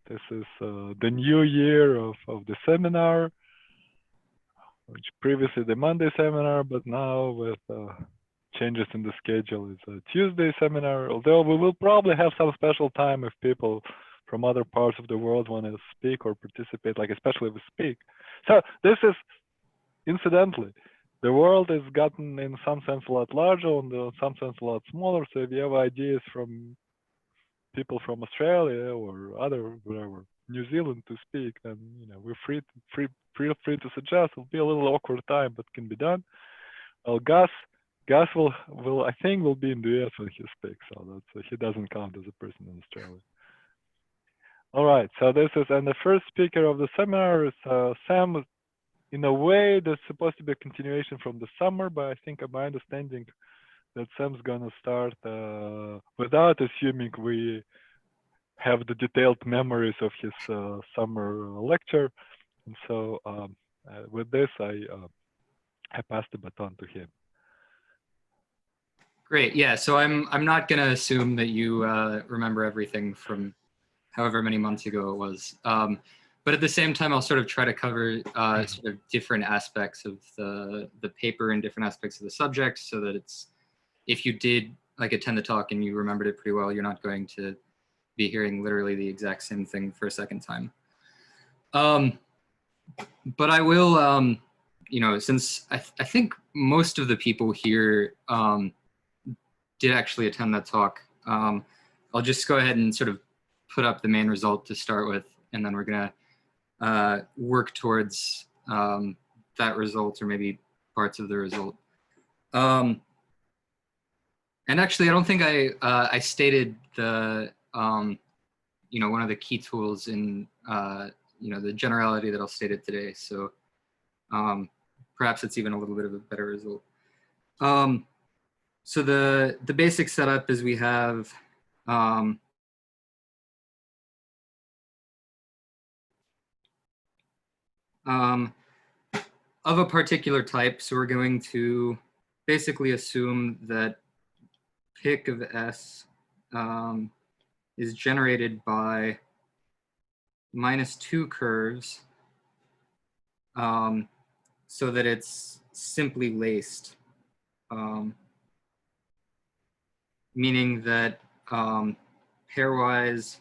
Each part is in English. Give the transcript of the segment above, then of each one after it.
This is the new year of the seminar, which previously the Monday seminar, but now with changes in the schedule, it's a Tuesday seminar, although we will probably have some special time if people from other parts of the world want to speak or participate, like especially if we speak. So this is, incidentally, the world has gotten in some sense a lot larger and in some sense a lot smaller. So if you have ideas from people from Australia or other, whatever, New Zealand to speak, then we're feel free to suggest. It'll be a little awkward time, but can be done. Well, Gus will I think will be in the US when he speaks, so he doesn't count as a person in Australia. All right, so this is, and the first speaker of the seminar is Sam. In a way, that's supposed to be a continuation from the summer, but I think my understanding that Sam's gonna start without assuming we have the detailed memories of his summer lecture. And so with this, I pass the baton to him. Great. Yeah. So I'm not going to assume that you remember everything from however many months ago it was. But at the same time, I'll sort of try to cover sort of different aspects of the paper and different aspects of the subject, so that it's, if you did like attend the talk and you remembered it pretty well, you're not going to be hearing literally the exact same thing for a second time. But I will, since I think most of the people here did actually attend that talk, I'll just go ahead and sort of put up the main result to start with, and then we're gonna work towards that result, or maybe parts of the result. And actually, I don't think I stated the one of the key tools in the generality that I'll state it today. So perhaps it's even a little bit of a better result. So the basic setup is we have of a particular type. So we're going to basically assume that pick of S is generated by -2 curves, so that it's simply laced, meaning that pairwise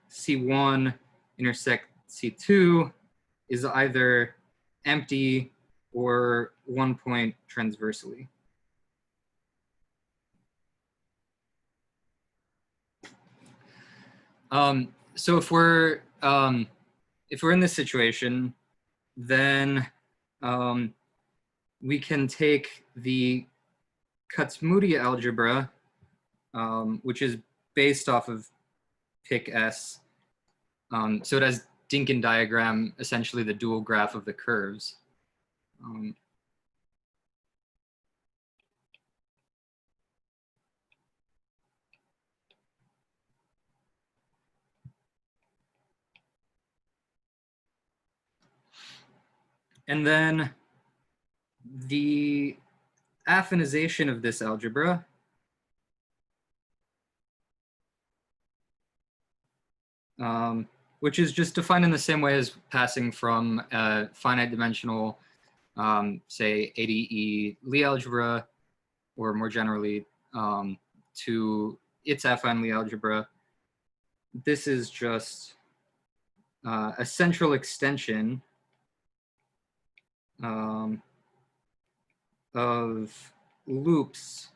C1 intersect C2 is either empty or one point transversely. So if we're in this situation, then we can take the Kac-Moody algebra, which is based off of pick S. So it has Dynkin diagram, essentially the dual graph of the curves. And then the affinization of this algebra which is just defined in the same way as passing from a finite dimensional, say ADE Lie algebra, or more generally to its affine Lie algebra. This is just a central extension of loops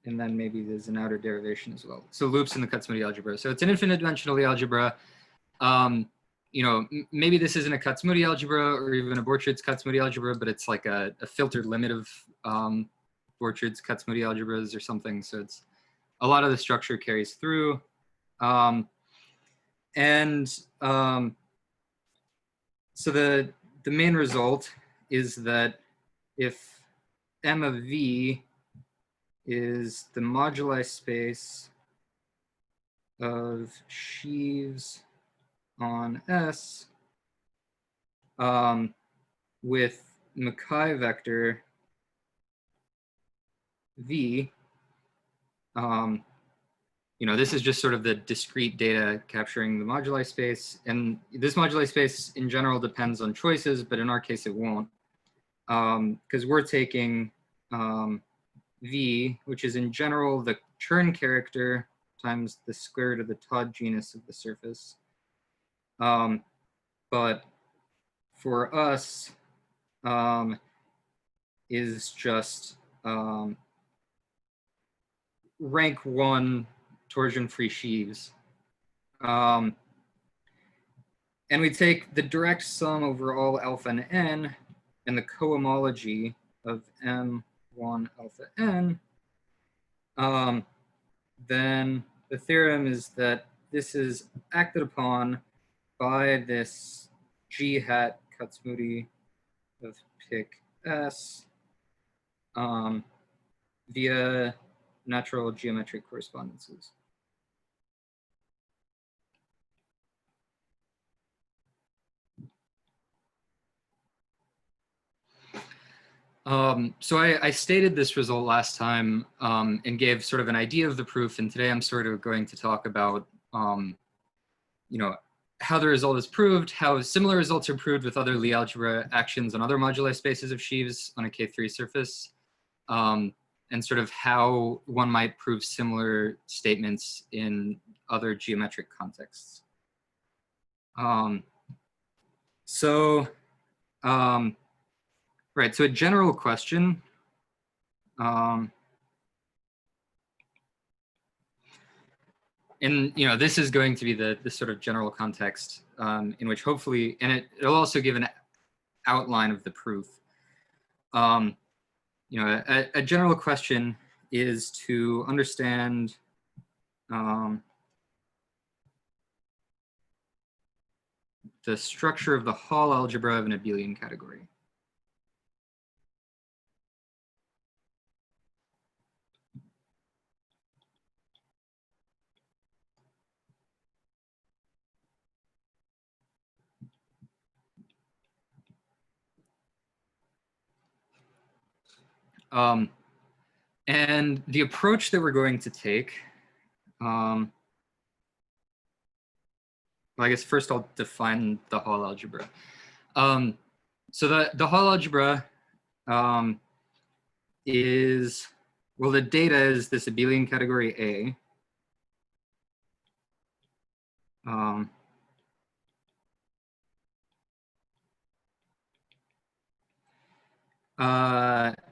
and then maybe there's an outer derivation as well. So loops in the Kac-Moody algebra. So it's an infinite dimensional Lie algebra. Maybe this isn't a Kac-Moody algebra or even a Borcherdt's Kac-Moody algebra, but it's like a filtered limit of Borcherdt's Kac-Moody algebras or something. So it's a lot of the structure carries through. So the main result is that if M of V is the moduli space of sheaves on S with Mackay vector V, this is just sort of the discrete data capturing the moduli space. And this moduli space in general depends on choices, but in our case, it won't. Because we're taking V, which is in general the Chern character times the square root of the Todd genus of the surface. But for us, is just rank 1 torsion-free sheaves. And we take the direct sum over all alpha and n and the cohomology of M1 alpha n. Then the theorem is that this is acted upon by this G hat Katsumuri of pic S via natural geometric correspondences. So I stated this result last time and gave sort of an idea of the proof, and today I'm sort of going to talk about how the result is proved, how similar results are proved with other Lie algebra actions on other moduli spaces of sheaves on a K3 surface, and sort of how one might prove similar statements in other geometric contexts. Right, so a general question. And this is going to be the sort of general context in which hopefully, and it'll also give an outline of the proof. A general question is to understand the structure of the Hall algebra of an abelian category. And the approach that we're going to take, well, I guess first I'll define the Hall algebra. So the Hall algebra is, well, the data is this abelian category A.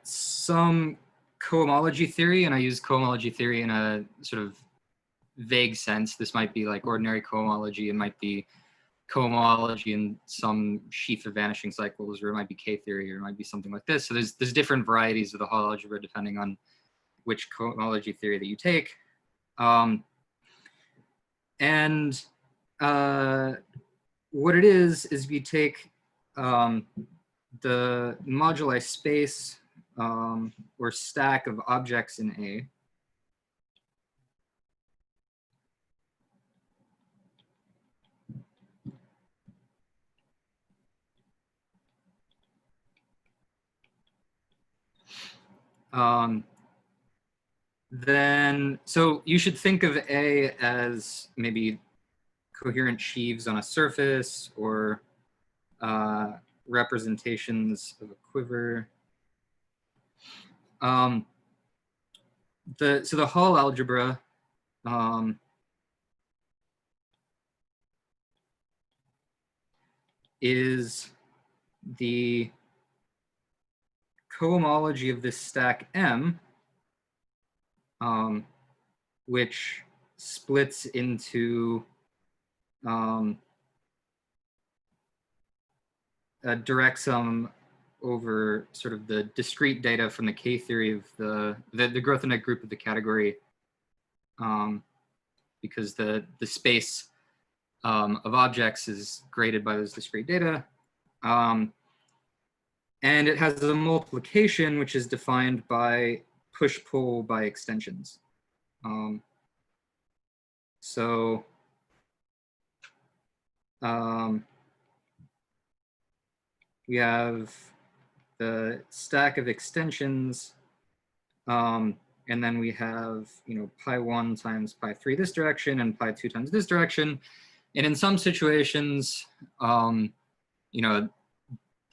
Some cohomology theory, and I use cohomology theory in a sort of vague sense. This might be like ordinary cohomology, it might be cohomology in some sheaf of vanishing cycles, or it might be K-theory, or it might be something like this. So there's different varieties of the Hall algebra depending on which cohomology theory that you take. What it is we take the moduli space or stack of objects in A. So you should think of A as maybe coherent sheaves on a surface, or representations of a quiver. So the Hall algebra is the cohomology of this stack M, which splits into a direct sum over sort of the discrete data from the K theory of the growth in a group of the category, because the space of objects is graded by those discrete data. And it has a multiplication, which is defined by push-pull by extensions. We have the stack of extensions And then we have, pi1 times pi3 this direction and pi2 times this direction. And in some situations,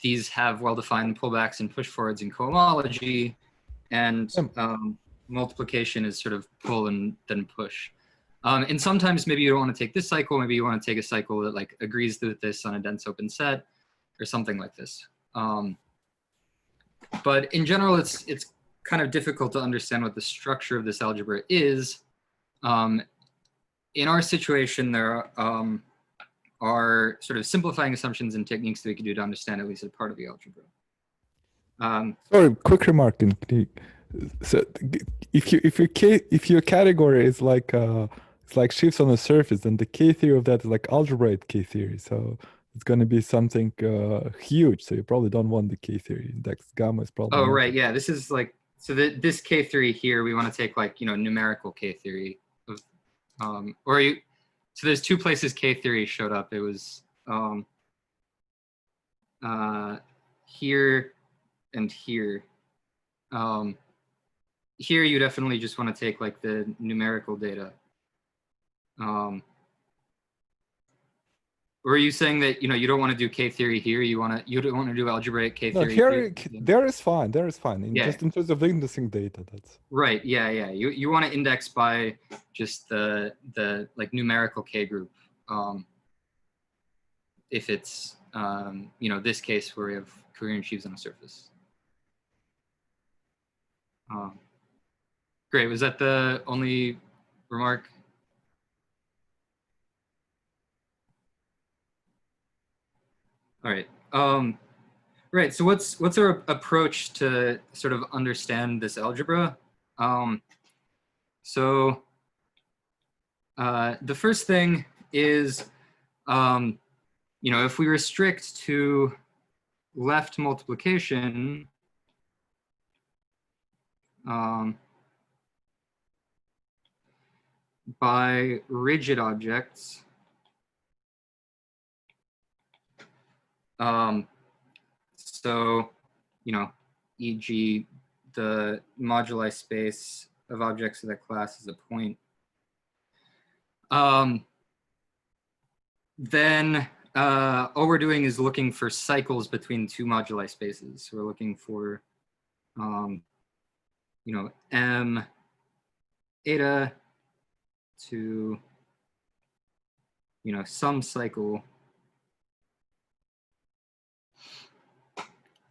these have well-defined pullbacks and push forwards in cohomology, and multiplication is sort of pull and then push. And sometimes maybe you don't want to take this cycle, maybe you want to take a cycle that like agrees with this on a dense open set or something like this. But in general, it's kind of difficult to understand what the structure of this algebra is. In our situation, there are sort of simplifying assumptions and techniques that we can do to understand at least a part of the algebra. Sorry, quick remark. So if your category is like it's like sheaves on a surface, then the K theory of that is like algebraic K theory. So it's going to be something huge. So you probably don't want the K theory. Index gamma is probably. Oh, right. Yeah, this is like, so this K theory here, we want to take like, numerical K theory of, so there's two places K theory showed up. It was here and here. Here you definitely just want to take like the numerical data. Or are you saying that you don't want to do K theory here? You don't want to do algebraic K theory? No, here there is fine. There is fine. Yeah. Just in terms of indexing data, that's right. Yeah, yeah. You want to index by just the like numerical K group. If it's this case where we have coherent sheaves on a surface. Great. Was that the only remark? All right. Right. So what's our approach to sort of understand this algebra? So the first thing is, if we restrict to left multiplication, by rigid objects, so, e.g. the moduli space of objects of that class is a point. Then all we're doing is looking for cycles between two moduli spaces. So we're looking for, m eta to, some cycle.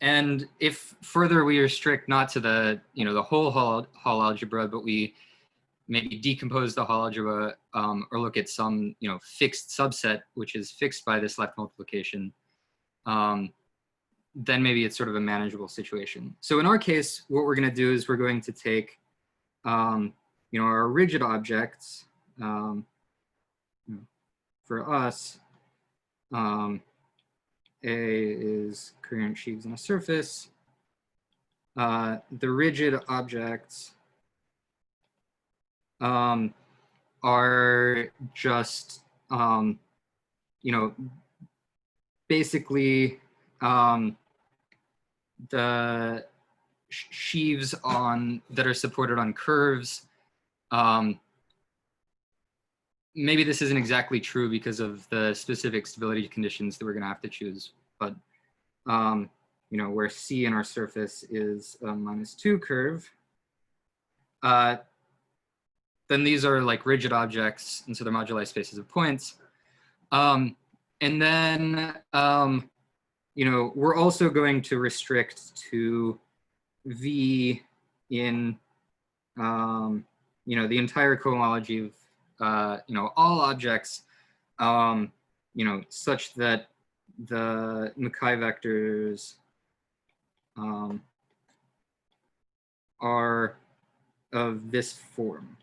And if further we restrict not to the, the whole Hall algebra, but we maybe decompose the Hall algebra or look at some, fixed subset, which is fixed by this left multiplication, then maybe it's sort of a manageable situation. So in our case, what we're going to do is we're going to take, our rigid objects, for us, A is coherent sheaves on a surface. The rigid objects are just, basically the sheaves that are supported on curves. Maybe this isn't exactly true because of the specific stability conditions that we're going to have to choose, but where C in our surface is a -2 curve, then these are like rigid objects, and so they're moduli spaces of points. And then we're also going to restrict to V in the entire cohomology of all objects, such that the Mackay vectors are of this form.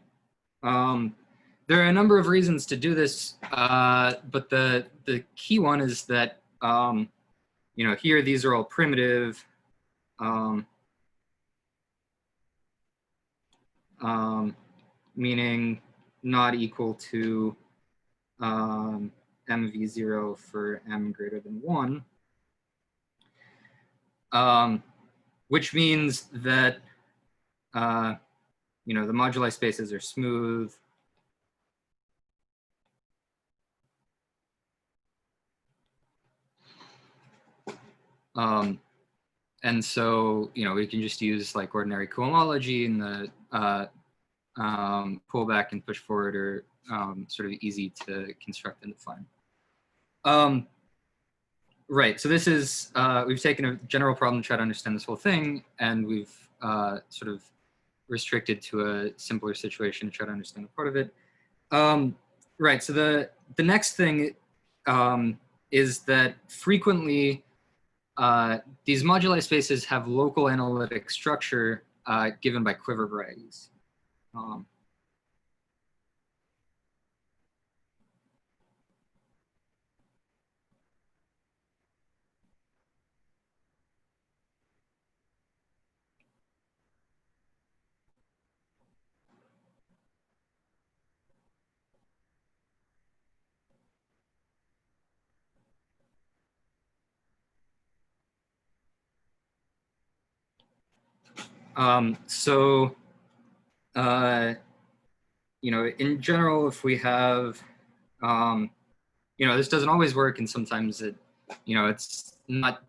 There are a number of reasons to do this, but the key one is that here these are all primitive. Meaning not equal to mv0 for m greater than 1, which means that you know, the moduli spaces are smooth. And so, you know, we can just use like ordinary cohomology and the pull back and push forward are sort of easy to construct and define. Right, so this is, we've taken a general problem to try to understand this whole thing, and we've sort of restricted to a simpler situation to try to understand a part of it. Right, so the next thing is that frequently these moduli spaces have local analytic structure given by quiver varieties. So, you know, in general, if we have, you know, this doesn't always work, and sometimes it, you know, it's not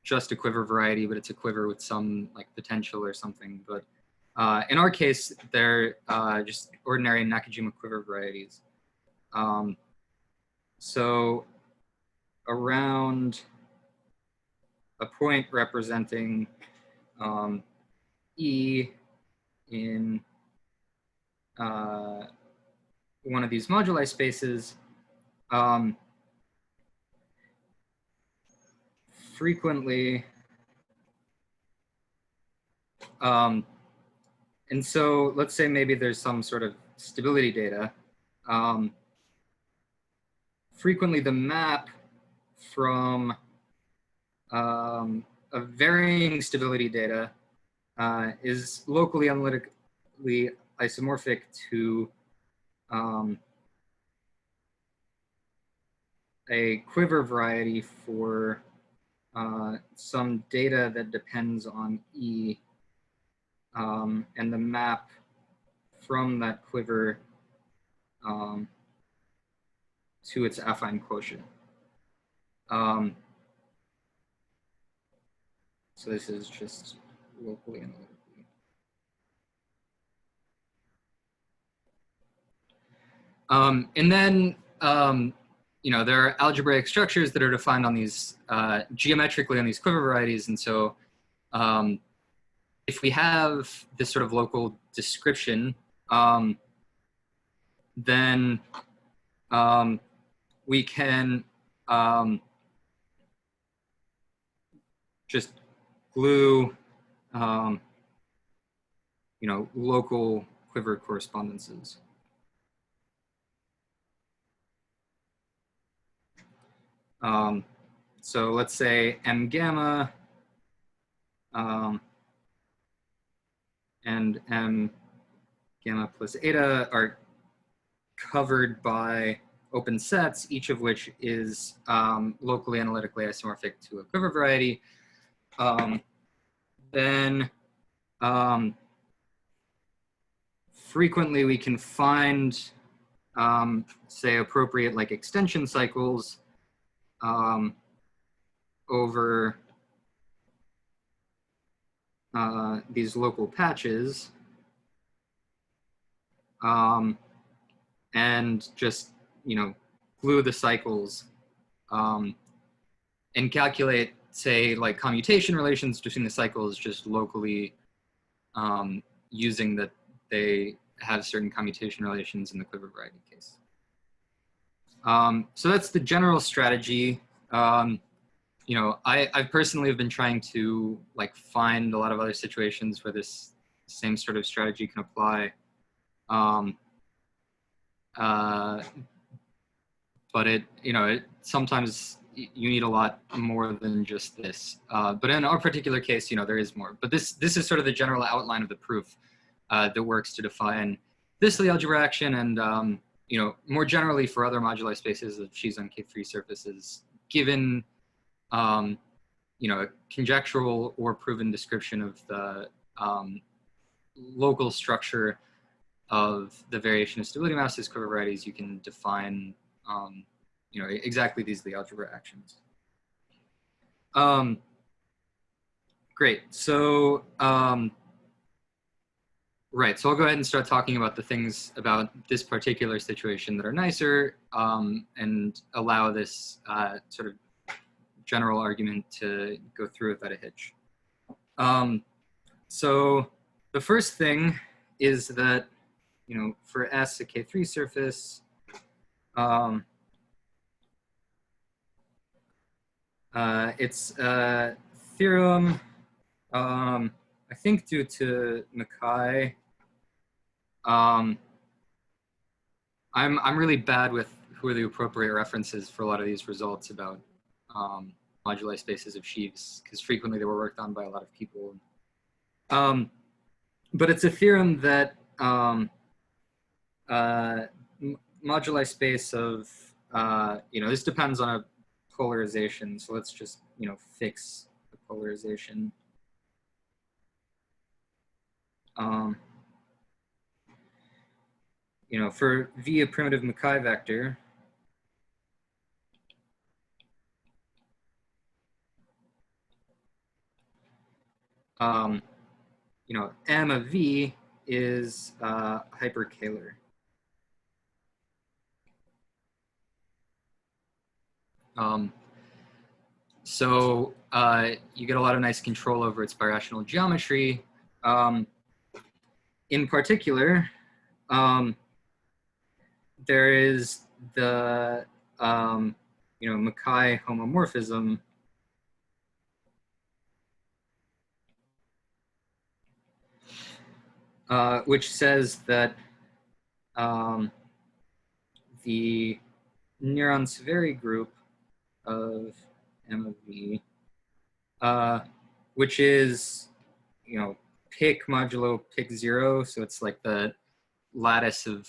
just a quiver variety, but it's a quiver with some like potential or something. But in our case, they're just ordinary Nakajima quiver varieties. So around a point representing E in one of these moduli spaces, frequently, and so let's say maybe there's some sort of stability data. Frequently the map from a varying stability data is locally analytically isomorphic to a quiver variety for some data that depends on E, and the map from that quiver to its affine quotient. So this is just locally analytically. And then, you know, there are algebraic structures that are defined on these, geometrically on these quiver varieties. And so if we have this sort of local description, then we can just glue, you know, local quiver correspondences. So let's say M gamma and M gamma plus eta are covered by open sets, each of which is locally analytically isomorphic to a quiver variety. Then frequently we can find, say, appropriate like extension cycles over these local patches, and just, you know, glue the cycles and calculate, say, like commutation relations between the cycles just locally, using that they have certain commutation relations in the quiver variety case. So that's the general strategy. You know, I personally have been trying to like find a lot of other situations where this same sort of strategy can apply. But it, you know, it sometimes you need a lot more than just this. But in our particular case, you know, there is more. But this is sort of the general outline of the proof that works to define this Lie algebra action, and you know, more generally for other moduli spaces of sheaves on K3 surfaces, given you know, a conjectural or proven description of the local structure of the variation of stability masses, quiver varieties, you can define, you know, exactly these Lie algebra actions. Great. So, right. So I'll go ahead and start talking about the things about this particular situation that are nicer, and allow this sort of general argument to go through without a hitch. So the first thing is that, you know, for S, a K3 surface, it's a theorem, I think due to Mackay. I'm really bad with who are the appropriate references for a lot of these results about moduli spaces of sheaves, because frequently they were worked on by a lot of people. But it's a theorem that moduli space of, you know, this depends on a polarization. So let's just, you know, fix the polarization. You know, for V, a primitive Mackay vector, you know, M of V is hyperkähler. So you get a lot of nice control over its birational geometry. In particular, there is the you know, Mackay homomorphism, which says that the Nearon-Severi group of M of V, which is, you know, pick modulo pick 0, so it's like the lattice of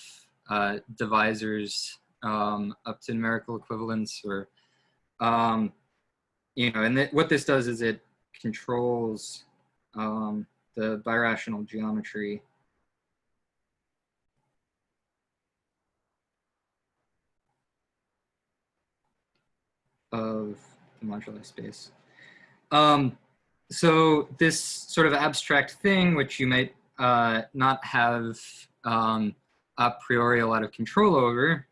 divisors up to numerical equivalence, or you know, and what this does is it controls the birational geometry of the moduli space. So this sort of abstract thing, which you might not have a priori a lot of control over,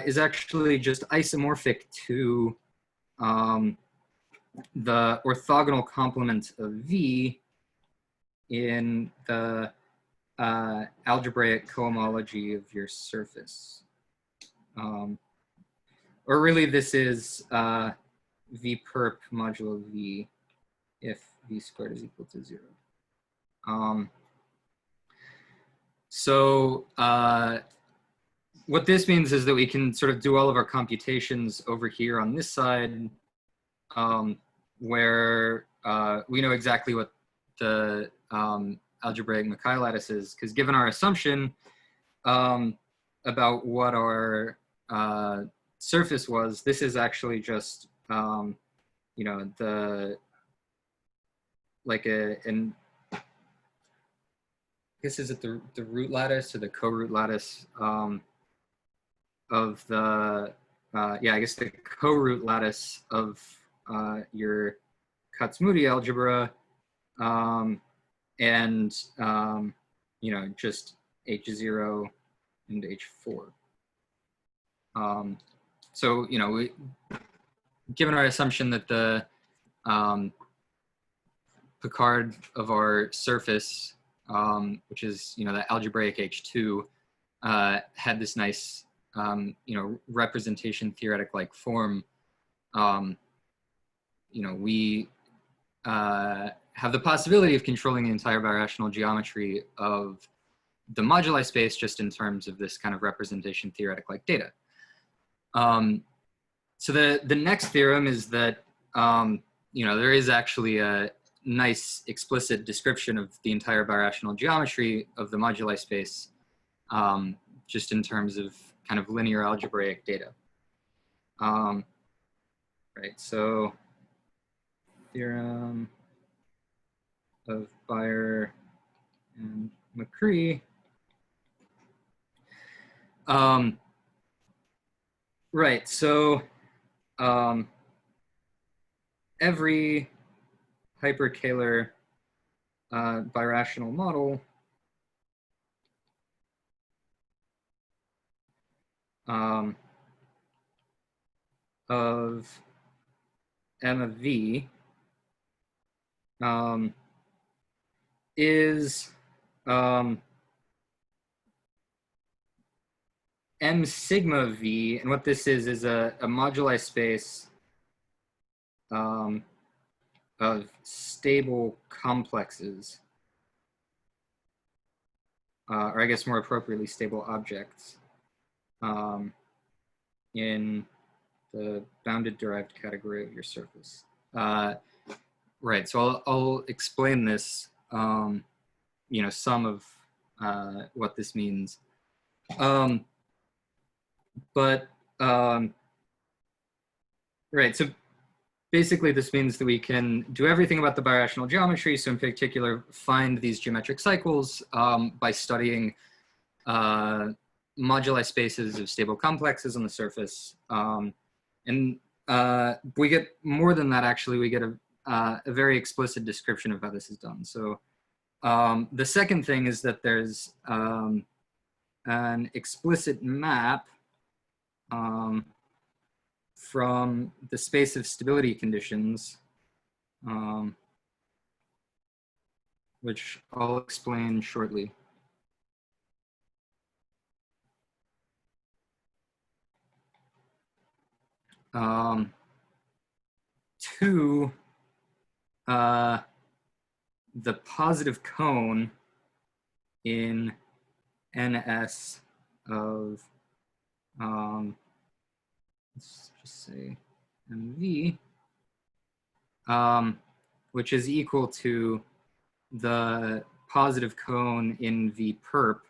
is actually just isomorphic to the orthogonal complement of V in the algebraic cohomology of your surface. Or really, this is V perp modulo V if V squared is equal to 0. So what this means is that we can sort of do all of our computations over here on this side, where we know exactly what the algebraic Mackay lattice is, because given our assumption about what our surface was, this is actually just, you know, the, like an, I guess, is it the root lattice or the co-root lattice of the, yeah, I guess the co-root lattice of your Kac-Moody algebra, and, you know, just H0 and H4. So, you know, given our assumption that the Picard of our surface, which is, you know, the algebraic H2, had this nice, you know, representation theoretic-like form, you know, we have the possibility of controlling the entire birational geometry of the moduli space just in terms of this kind of representation theoretic-like data. So the next theorem is that, you know, there is actually a nice explicit description of the entire birational geometry of the moduli space, just in terms of kind of linear algebraic data. Right, so theorem of Bayer and McCree. Right, so every hyperkähler birational model of M of V is M sigma V, and what this is a moduli space of stable complexes, or I guess more appropriately, stable objects in the bounded derived category of your surface. Right, so I'll explain this, you know, some of what this means. Right, so basically this means that we can do everything about the birational geometry, so in particular find these geometric cycles by studying moduli spaces of stable complexes on the surface. And we get more than that, actually. We get a very explicit description of how this is done. So the second thing is that there's an explicit map from the space of stability conditions, which I'll explain shortly. To the positive cone in NS of, let's just say MV, which is equal to the positive cone in V perp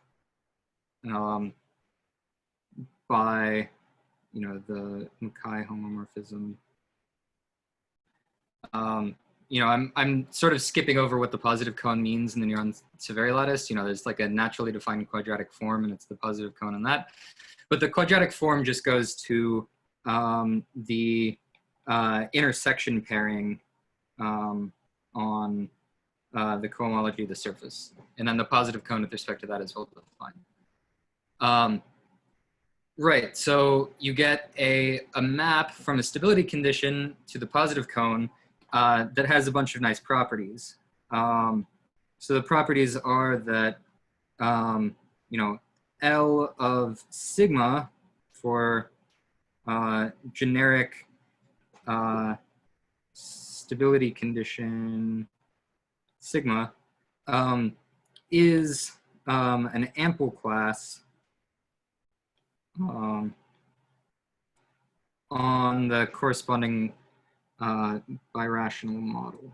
by, you know, the Mackay homomorphism. You know, I'm sort of skipping over what the positive cone means in the Neuron severity lattice. You know, there's like a naturally defined quadratic form, and it's the positive cone on that. But the quadratic form just goes to the intersection pairing on the cohomology of the surface, and then the positive cone with respect to that is well defined. Right, so you get a map from a stability condition to the positive cone that has a bunch of nice properties. So the properties are that, you know, L of sigma for generic stability condition sigma is an ample class on the corresponding birational model.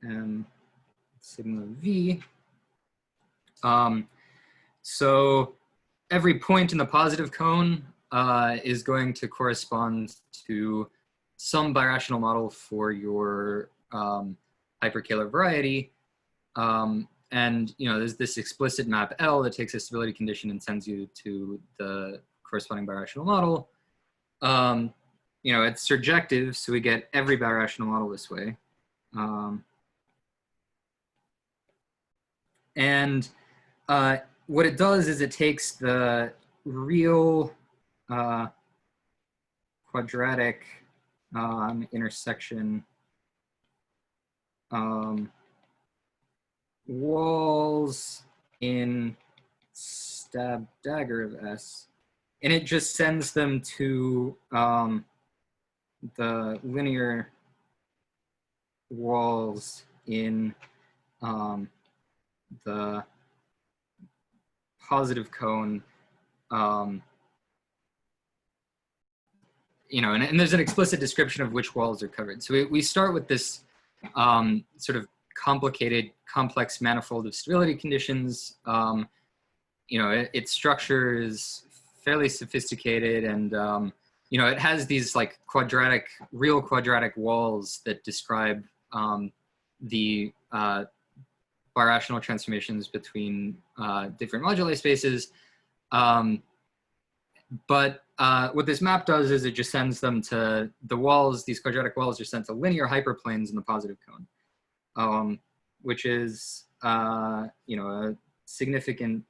And sigma V. So every point in the positive cone is going to correspond to some birational model for your hyperkähler variety. And, you know, there's this explicit map L that takes a stability condition and sends you to the corresponding birational model. You know, it's surjective, so we get every birational model this way. And what it does is it takes the real quadratic intersection walls in stab dagger of S, and it just sends them to the linear walls in the positive cone, you know, and there's an explicit description of which walls are covered. So we start with this sort of complicated, complex manifold of stability conditions. You know, its structure is fairly sophisticated, and you know, it has these like real quadratic walls that describe the birational transformations between different moduli spaces. But what this map does is it just sends them to the walls. These quadratic walls are sent to linear hyperplanes in the positive cone, which is you know, a significant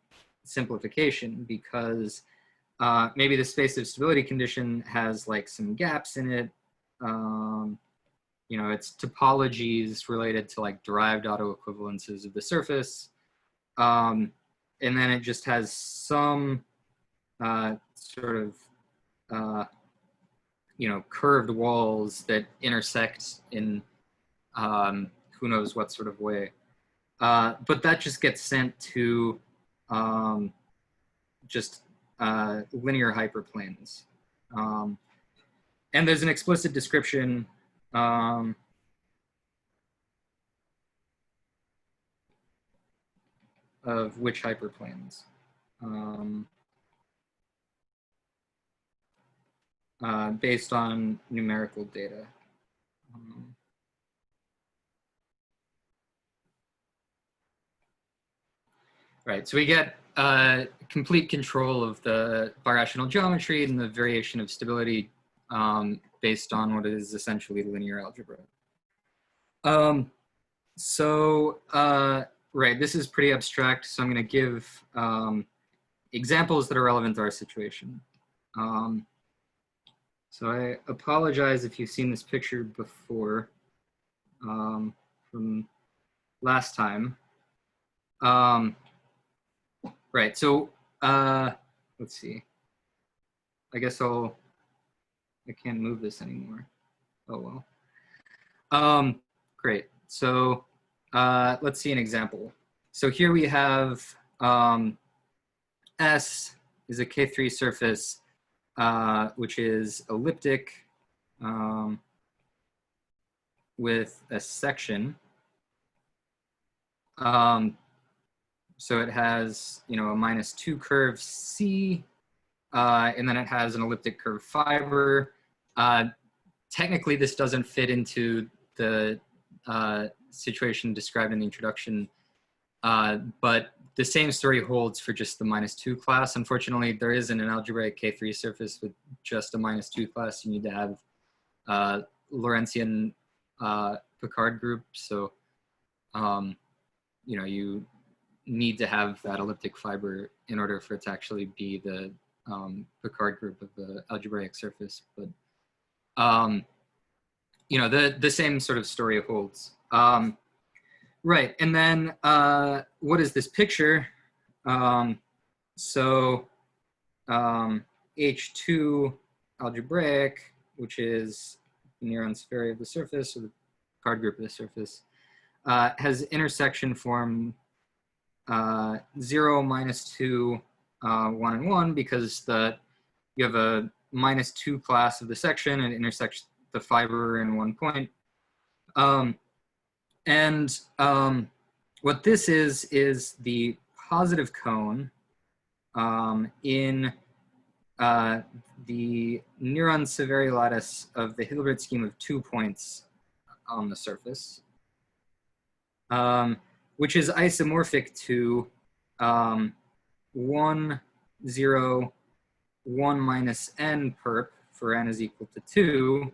simplification because maybe the space of stability condition has like some gaps in it. You know, it's topologies related to like derived autoequivalences of the surface. And then it just has some sort of, you know, curved walls that intersect in who knows what sort of way. But that just gets sent to just linear hyperplanes. And there's an explicit description of which hyperplanes. Based on numerical data. Right, so we get complete control of the birational geometry and the variation of stability based on what is essentially linear algebra. Right, this is pretty abstract, so I'm going to give examples that are relevant to our situation. So I apologize if you've seen this picture before from last time. Right, so let's see. I guess I can't move this anymore. Oh well. Great, so let's see an example. So here we have S is a K3 surface which is elliptic with a section. So it has, you know, a -2 curve C, and then it has an elliptic curve fiber. Technically, this doesn't fit into the situation described in the introduction, but the same story holds for just the -2 class. Unfortunately, there isn't an algebraic K3 surface with just a -2 class. You need to have Lorentzian Picard group. So, you know, you need to have that elliptic fiber in order for it to actually be the Picard group of the algebraic surface. But, you know, the same sort of story holds. Right, and then what is this picture? H2 algebraic, which is the Neron sphere of the surface, or the Picard group of the surface, has intersection form 0, -2, 1, and 1, because you have a -2 class of the section and it intersects the fiber in one point. What this is the positive cone in the Neron Severi lattice of the Hilbert scheme of 2 points on the surface, which is isomorphic to 1, 0, 1 minus n perp for n is equal to 2,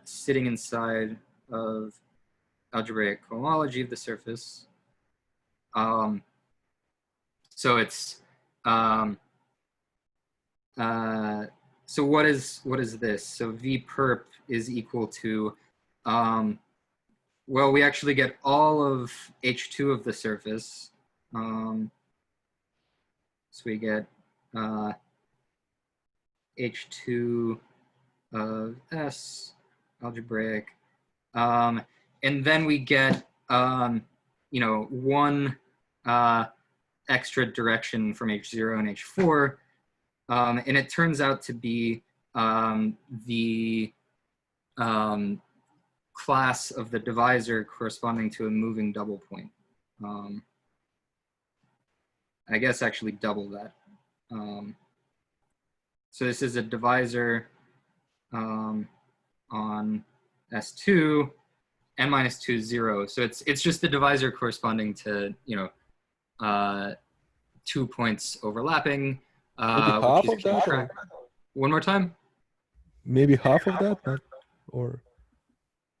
sitting inside of algebraic cohomology of the surface. So it's so what is this? So V perp is equal to well, we actually get all of H2 of the surface. So we get H2 of S algebraic. And then we get, you know, one extra direction from H0 and H4. And it turns out to be the class of the divisor corresponding to a moving double point. I guess actually double that. So this is a divisor on S2, n minus 2 is 0. So it's just the divisor corresponding to, 2 points overlapping. Maybe half of that? Or one more time? Maybe half of that? Not, or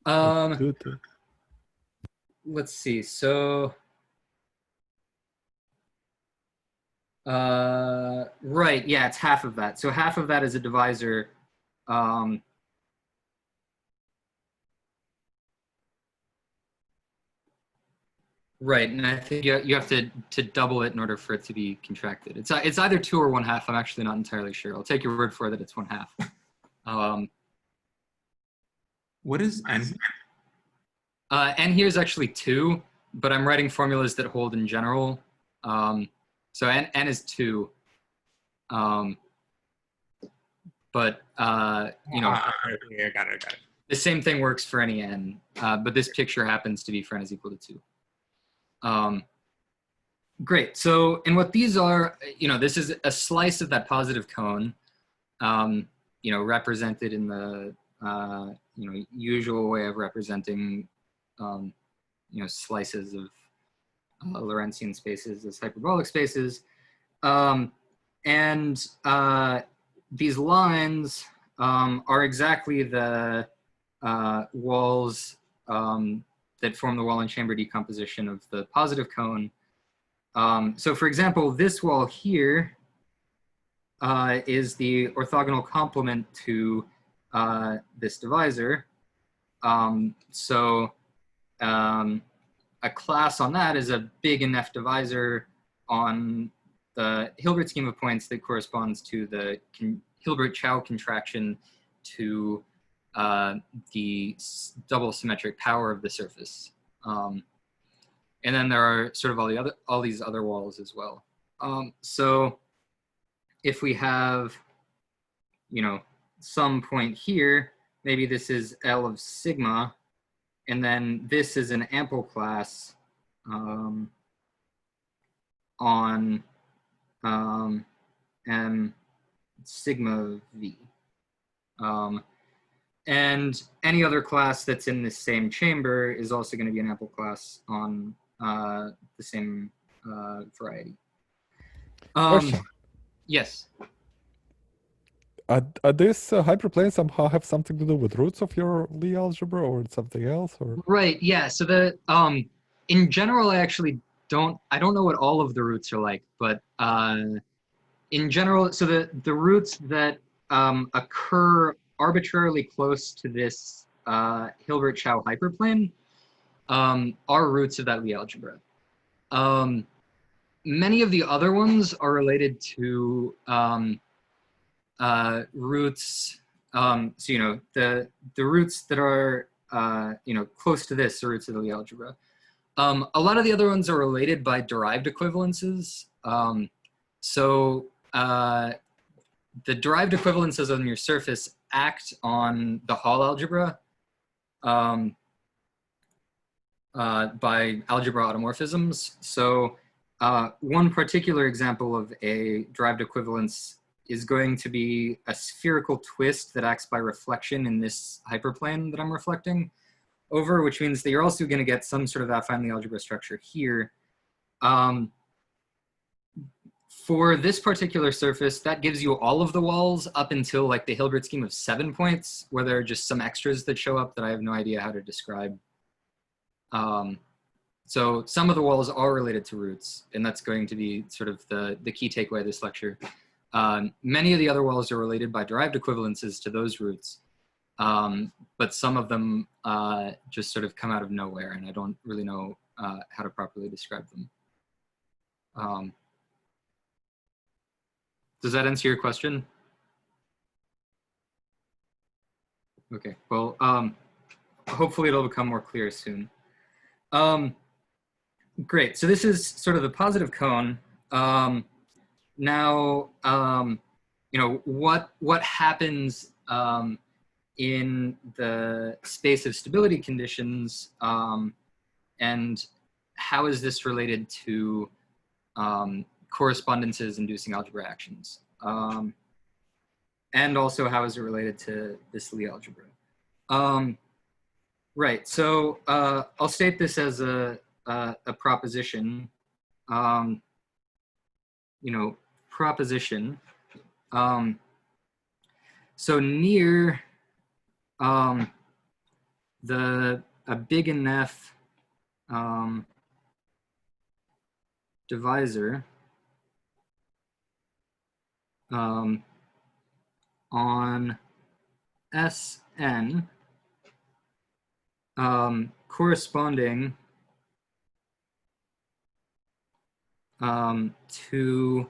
two. Let's see. So, right. Yeah, it's half of that. So half of that is a divisor. Right, and I think you have to double it in order for it to be contracted. It's either 2 or 1/2. I'm actually not entirely sure. I'll take your word for it that it's 1/2. What is n? N here is actually 2, but I'm writing formulas that hold in general. So n is 2. But I got it. The same thing works for any n, but this picture happens to be for n is equal to 2. Great. So, and what these are, this is a slice of that positive cone, represented in the, usual way of representing, slices of Lorentzian spaces as hyperbolic spaces. These lines are exactly the walls that form the wall and chamber decomposition of the positive cone. So for example, this wall here is the orthogonal complement to this divisor. A class on that is a big enough divisor on the Hilbert scheme of points that corresponds to the Hilbert-Chow contraction to the double symmetric power of the surface. And then there are sort of all these other walls as well. So if we have, some point here, maybe this is L of sigma, and then this is an ample class on M sigma V. And any other class that's in the same chamber is also going to be an ample class on the same variety. Question. Yes. Are this hyperplanes somehow have something to do with roots of your Lie algebra or something else? Or Right. Yeah. So the in general, I actually don't know what all of the roots are like, but in general, so the roots that occur arbitrarily close to this Hilbert-Chow hyperplane are roots of that Lie algebra. Many of the other ones are related to roots. So the roots that are close to this are roots of the Lie algebra. A lot of the other ones are related by derived equivalences. The derived equivalences on your surface act on the Hall algebra by algebra automorphisms. So one particular example of a derived equivalence is going to be a spherical twist that acts by reflection in this hyperplane that I'm reflecting over, which means that you're also going to get some sort of affine Lie algebra structure here. For this particular surface, that gives you all of the walls up until like the Hilbert scheme of 7 points, where there are just some extras that show up that I have no idea how to describe. So some of the walls are related to roots, and that's going to be sort of the key takeaway of this lecture. Many of the other walls are related by derived equivalences to those roots, but some of them just sort of come out of nowhere, and I don't really know how to properly describe them. Does that answer your question? Okay, well, hopefully it'll become more clear soon. Great, so this is sort of the positive cone. Now, what happens in the space of stability conditions, and how is this related to correspondences inducing algebra actions? and also how is it related to this Lie algebra? Right, so I'll state this as a proposition, proposition. So near a big enough divisor on Sn corresponding to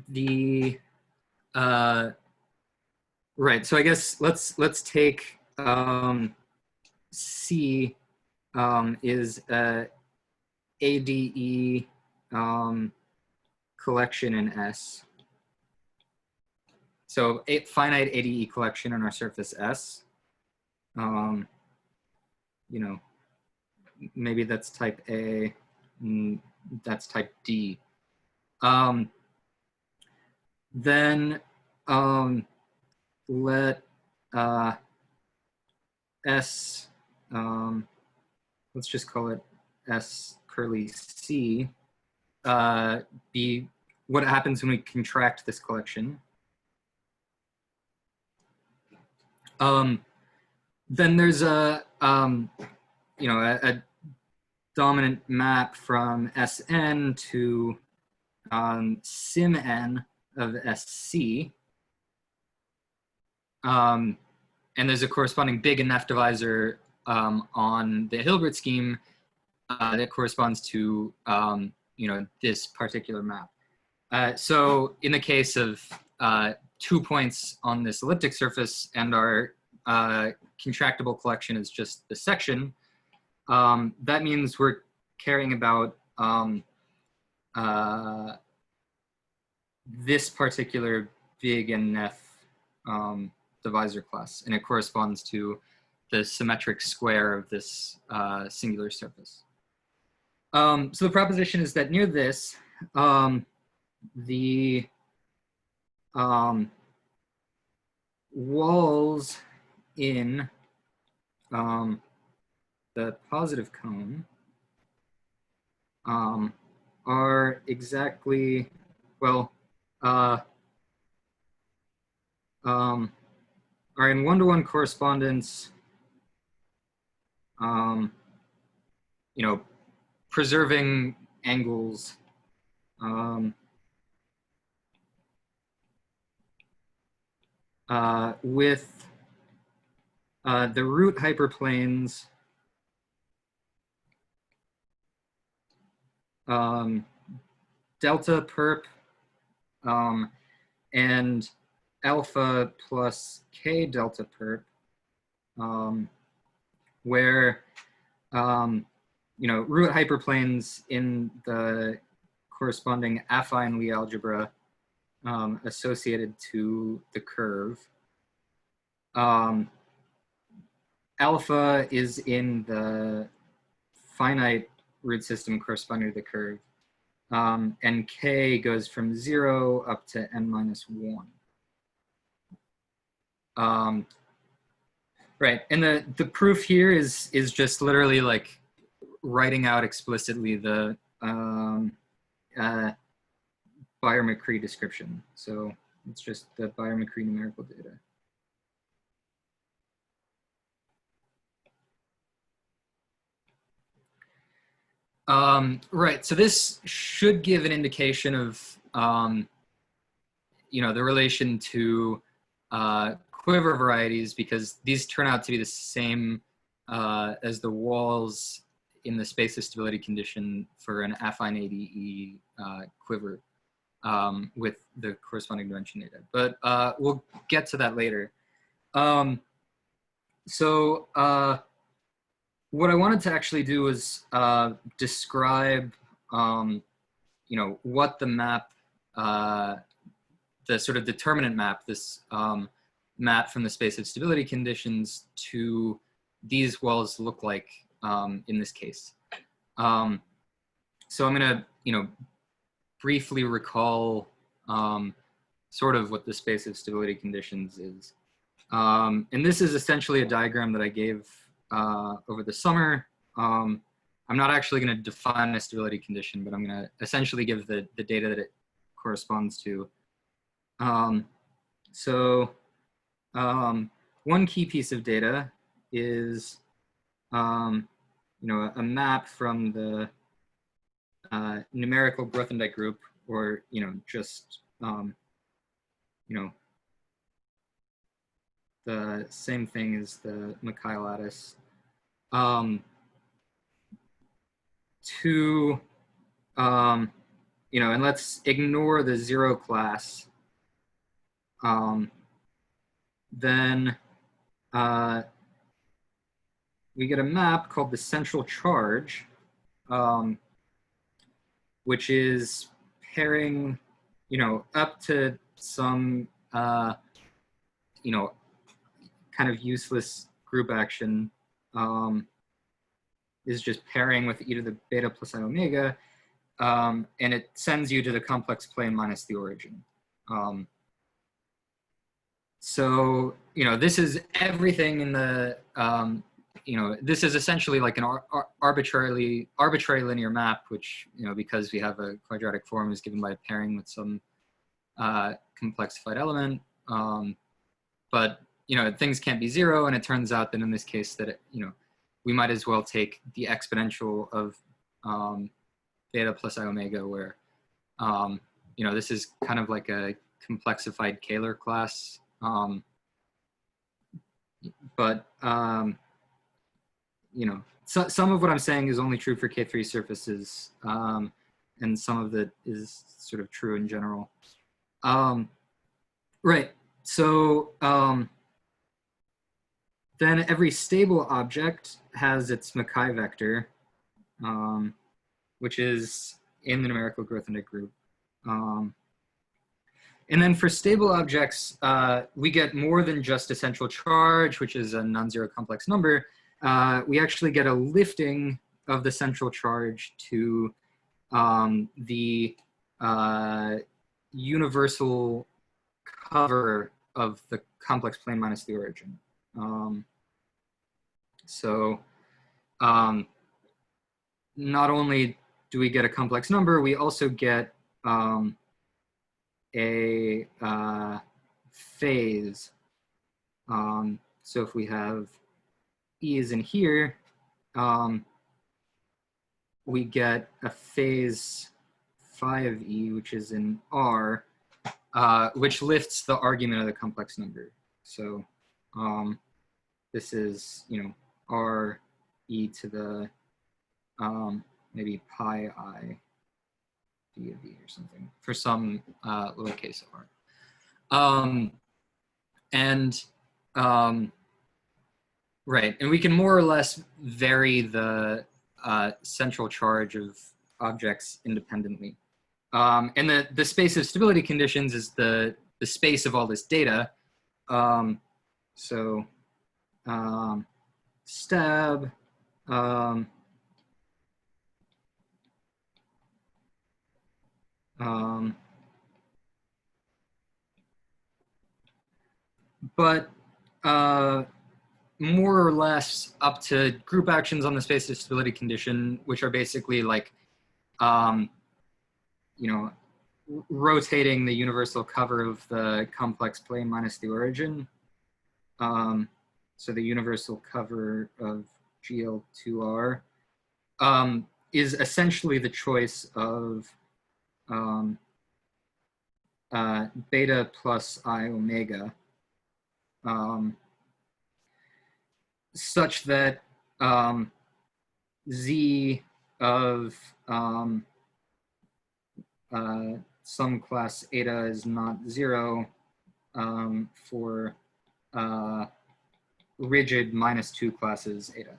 the right. So I guess let's take C is a ADE collection in S. So a finite ADE collection on our surface S. Maybe that's type A, that's type D. Then let S, let's just call it S curly C, be what happens when we contract this collection. Then there's a dominant map from Sn to sim n of Sc. And there's a corresponding big enough divisor on the Hilbert scheme that corresponds to this particular map. So in the case of 2 points on this elliptic surface and our contractible collection is just the section, that means we're caring about this particular big and Neff divisor class, and it corresponds to the symmetric square of this singular surface. So the proposition is that near this, the walls in the positive cone are exactly, well, are in one-to-one correspondence, preserving angles with the root hyperplanes delta perp and alpha plus k delta perp, where root hyperplanes in the corresponding affine Lie algebra associated to the curve. Alpha is in the finite root system corresponding to the curve. And k goes from 0 up to n-1. Right, and the proof here is just literally like writing out explicitly the Bayer-McCree description. So it's just the Bayer-McCree numerical data. Right, so this should give an indication of, the relation to quiver varieties, because these turn out to be the same as the walls in the space of stability condition for an affine ADE quiver with the corresponding dimension data. But we'll get to that later. What I wanted to actually do was describe, what the map, the sort of determinant map, this map from the space of stability conditions to these walls look like in this case. So I'm gonna, briefly recall sort of what the space of stability conditions is. And this is essentially a diagram that I gave over the summer. I'm not actually going to define a stability condition, but I'm going to essentially give the data that it corresponds to. One key piece of data is a map from the numerical Grothendieck group, or just the same thing as the Mackay lattice, to and let's ignore the zero class. Then we get a map called the central charge, which is pairing, up to some, kind of useless group action, is just pairing with e to the beta plus I omega, and it sends you to the complex plane minus the origin. So, this is everything in the, this is essentially like an arbitrary linear map, which, because we have a quadratic form, is given by a pairing with some complexified element. But, things can't be zero, and it turns out that in this case that, we might as well take the exponential of beta plus I omega, where, this is kind of like a complexified Kähler class. So, some of what I'm saying is only true for K3 surfaces, and some of it is sort of true in general. Right, so then every stable object has its Mackay vector, which is in the numerical Grothendieck group. And then for stable objects, we get more than just a central charge, which is a non-zero complex number. We actually get a lifting of the central charge to the universal cover of the complex plane minus the origin. Not only do we get a complex number, we also get a phase. So if we have E is in here, we get a phase phi of E, which is in R, which lifts the argument of the complex number. So this is, R e to the maybe pi I d of E or something for some lowercase r. Right, and we can more or less vary the central charge of objects independently. And the space of stability conditions is the space of all this data. Stab, but more or less up to group actions on the space of stability condition, which are basically like, rotating the universal cover of the complex plane minus the origin. So the universal cover of GL2R is essentially the choice of beta plus I omega, such that Z of some class eta is not zero for rigid -2 classes eta.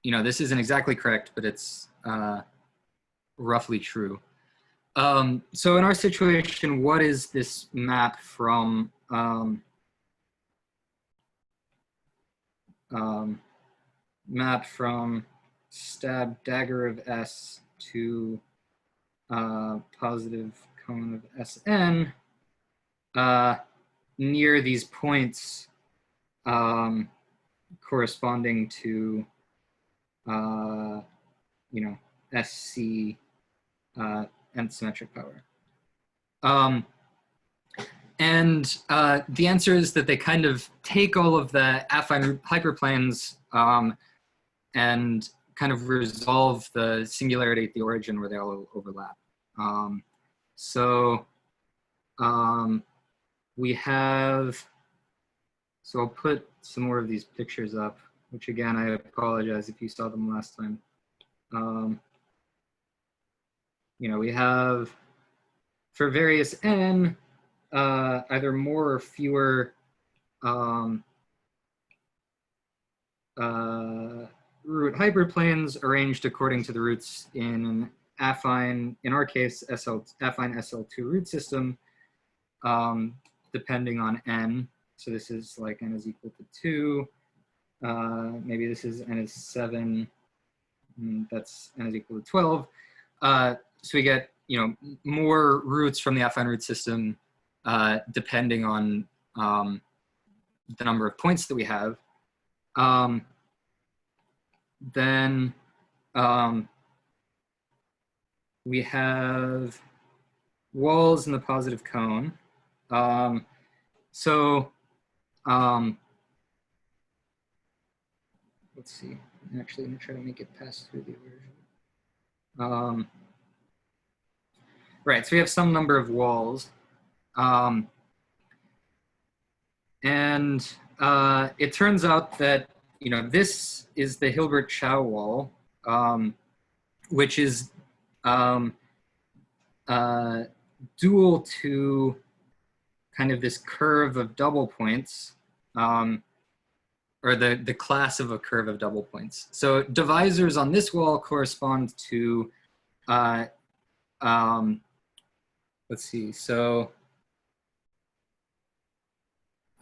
This isn't exactly correct, but it's roughly true. So in our situation, what is this map from stab dagger of S to positive cone of Sn near these points corresponding to, SC nth symmetric power. And the answer is that they kind of take all of the affine hyperplanes and kind of resolve the singularity at the origin where they all overlap. We have, so I'll put some more of these pictures up, which again, I apologize if you saw them last time. We have, for various n, either more or fewer root hyperplanes arranged according to the roots in an affine, in our case, affine SL2 root system, depending on n. So this is like n is equal to 2. Maybe this is n is 7. That's n is equal to 12. So we get, more roots from the affine root system depending on the number of points that we have. Then we have walls in the positive cone. Let's see. I'm actually going to try to make it pass through the origin. Right, so we have some number of walls. It turns out that, this is the Hilbert-Chow wall, which is dual to kind of this curve of double points, or the class of a curve of double points. So divisors on this wall correspond to, let's see, so,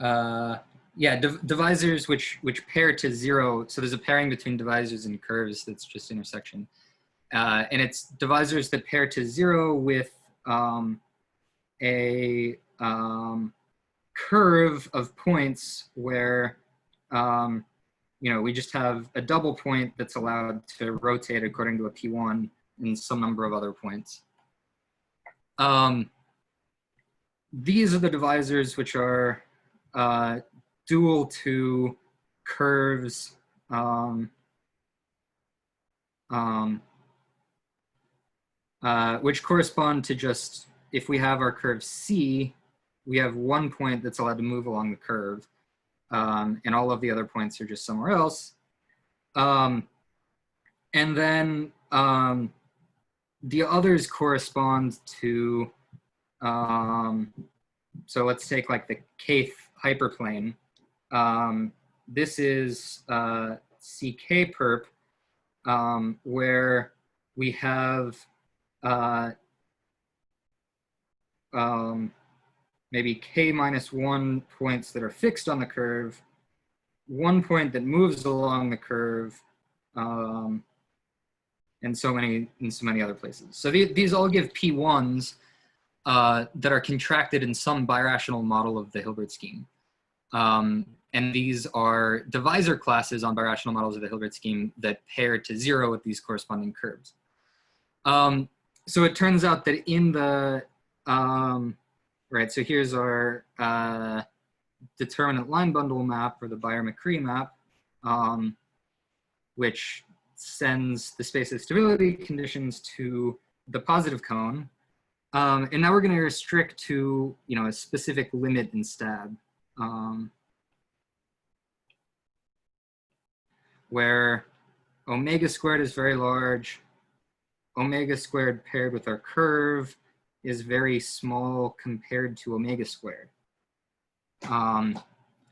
divisors which pair to 0. So there's a pairing between divisors and curves that's just intersection. And it's divisors that pair to 0 with a curve of points where, we just have a double point that's allowed to rotate according to a P1 and some number of other points. These are the divisors which are dual to curves which correspond to just, if we have our curve C, we have one point that's allowed to move along the curve, and all of the other points are just somewhere else. And then the others correspond to, so let's take like the kth hyperplane. This is CK perp, where we have maybe k minus 1 points that are fixed on the curve, 1 point that moves along the curve, and so many other places. So these all give P1s that are contracted in some birational model of the Hilbert scheme. And these are divisor classes on birational models of the Hilbert scheme that pair to 0 with these corresponding curves. So it turns out that in the, right, so here's our determinant line bundle map, or the Bayer-McCree map, which sends the space of stability conditions to the positive cone. And now we're going to restrict to, a specific limit in stab, where omega squared is very large, omega squared paired with our curve is very small compared to omega squared.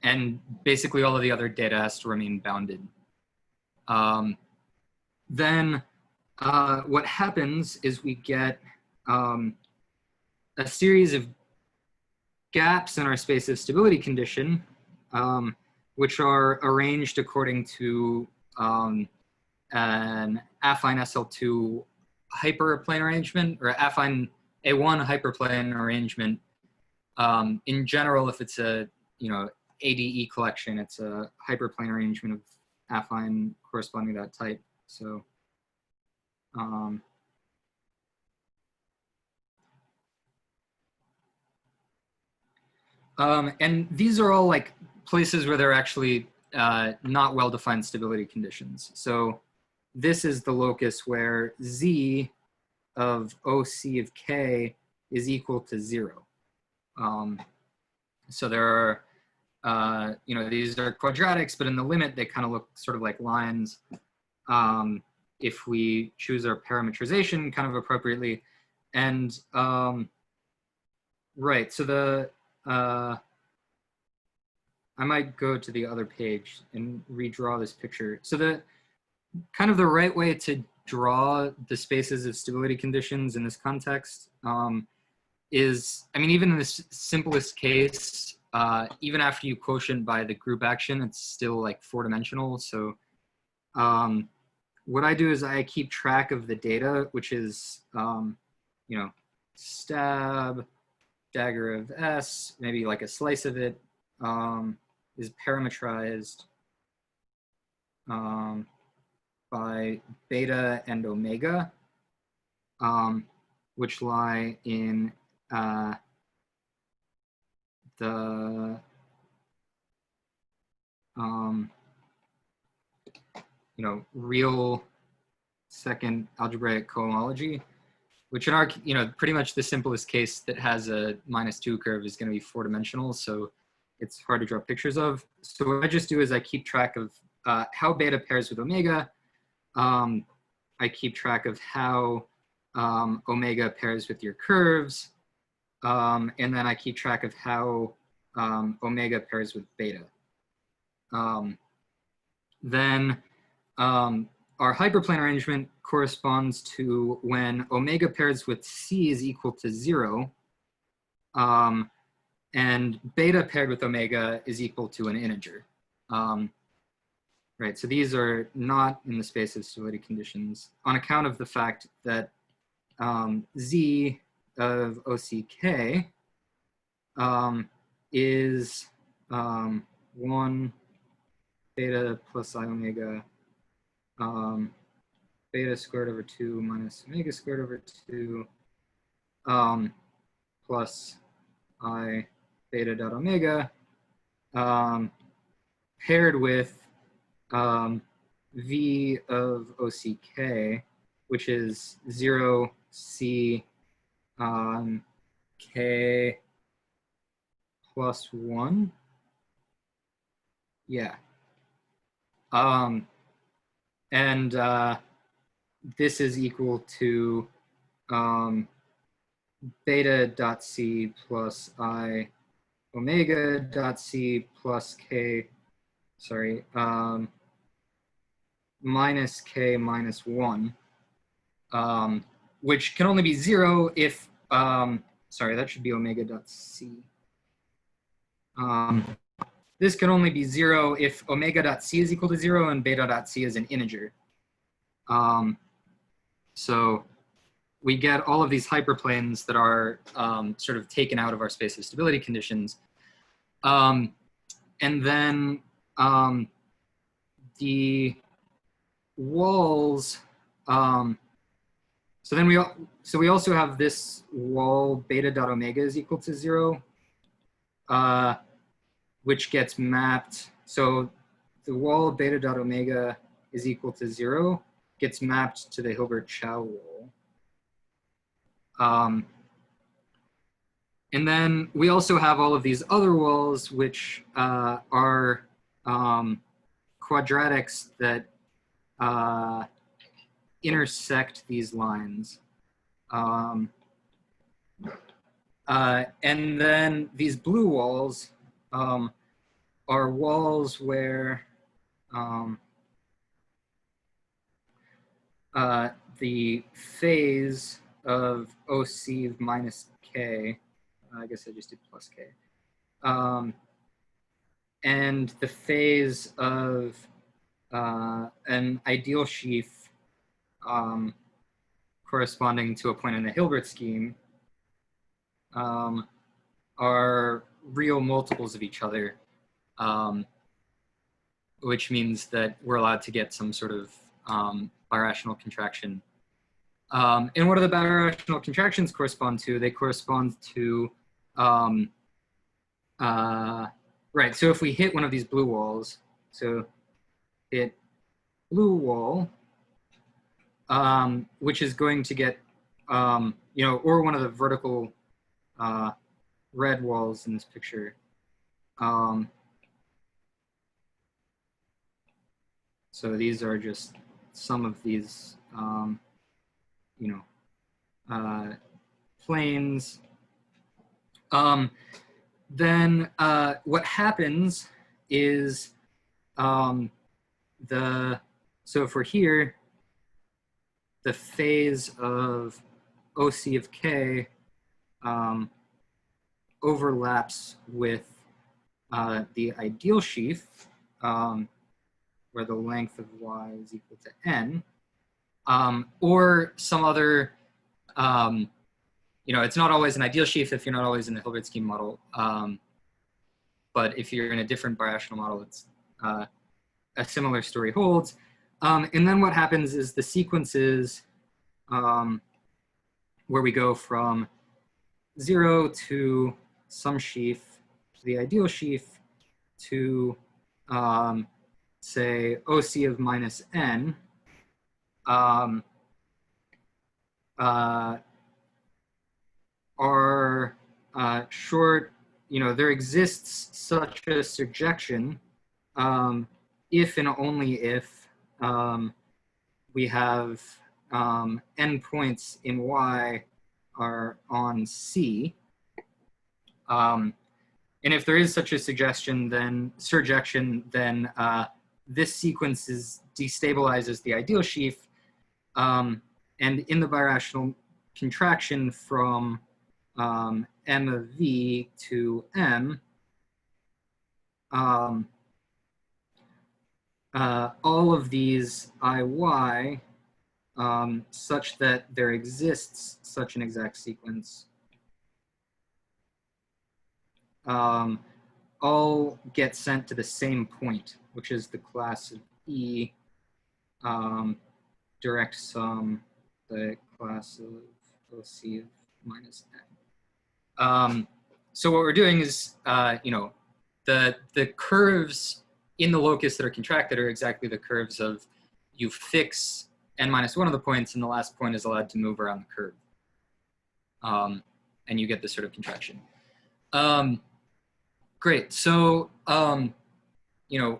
And basically all of the other data has to remain bounded. Then what happens is we get a series of gaps in our space of stability condition, which are arranged according to an affine SL2 hyperplane arrangement or affine A1 hyperplane arrangement, in general, if it's a, ADE collection, it's a hyperplane arrangement of affine corresponding to that type. So, and these are all like places where there are actually not well-defined stability conditions. So this is the locus where Z of OC of K is equal to 0. So there are, these are quadratics, but in the limit, they kind of look sort of like lines. If we choose our parametrization kind of appropriately. And right, so I might go to the other page and redraw this picture. So the the right way to draw the spaces of stability conditions in this context is, even in this simplest case, even after you quotient by the group action, it's still like 4-dimensional. So what I do is I keep track of the data, which is, stab, dagger of S, maybe like a slice of it, is parametrized by beta and omega, which lie in the real second algebraic cohomology, which in our, pretty much the simplest case that has a -2 curve is going to be 4-dimensional. So it's hard to draw pictures of. So what I just do is I keep track of how beta pairs with omega. I keep track of how omega pairs with your curves. And then I keep track of how omega pairs with beta. Then our hyperplane arrangement corresponds to when omega pairs with C is equal to 0, and beta paired with omega is equal to an integer. Right, so these are not in the space of stability conditions on account of the fact that Z of OCK is 1 beta plus I omega beta squared over 2 minus omega squared over 2 plus I beta dot omega paired with V of OCK, which is 0 C K plus 1. Yeah. And this is equal to beta dot C plus I omega dot C plus K, sorry, minus K minus 1, which can only be 0 if, sorry, that should be omega dot C. This can only be 0 if omega dot C is equal to 0 and beta dot C is an integer. So we get all of these hyperplanes that are sort of taken out of our space of stability conditions. And then the walls, so we also have this wall beta dot omega is equal to 0, which gets mapped. So the wall beta dot omega is equal to 0 gets mapped to the Hilbert-Chow wall. And then we also have all of these other walls, which are quadratics that intersect these lines. And then these blue walls are walls where the phase of OC minus K, I guess I just did plus K, and the phase of an ideal sheaf corresponding to a point in the Hilbert scheme are real multiples of each other, which means that we're allowed to get some sort of birational contraction. And what do the birational contractions correspond to? They correspond to, right, so if we hit one of these blue walls, so hit blue wall, which is going to get, you know, or one of the vertical red walls in this picture. So these are just some of these, you know, planes. Then what happens is so if we're here, the phase of OC of K overlaps with the ideal sheaf, where the length of y is equal to n, or some other, you know, it's not always an ideal sheaf if you're not always in the Hilbert scheme model, but if you're in a different birational model, it's a similar story holds. And then what happens is the sequences where we go from 0 to some sheaf, to the ideal sheaf, to say OC of minus n, are short, you know, there exists such a surjection if and only if we have n points in y are on C. And if there is such a surjection, then this sequence destabilizes the ideal sheaf. And in the birational contraction from M of V to M, all of these IY, such that there exists such an exact sequence, all get sent to the same point, which is the class of E, direct sum, the class of OC of minus n. So what we're doing is, you know, the curves in the locus that are contracted are exactly the curves of you fix n minus one of the points and the last point is allowed to move around the curve. And you get this sort of contraction. Great, so, you know,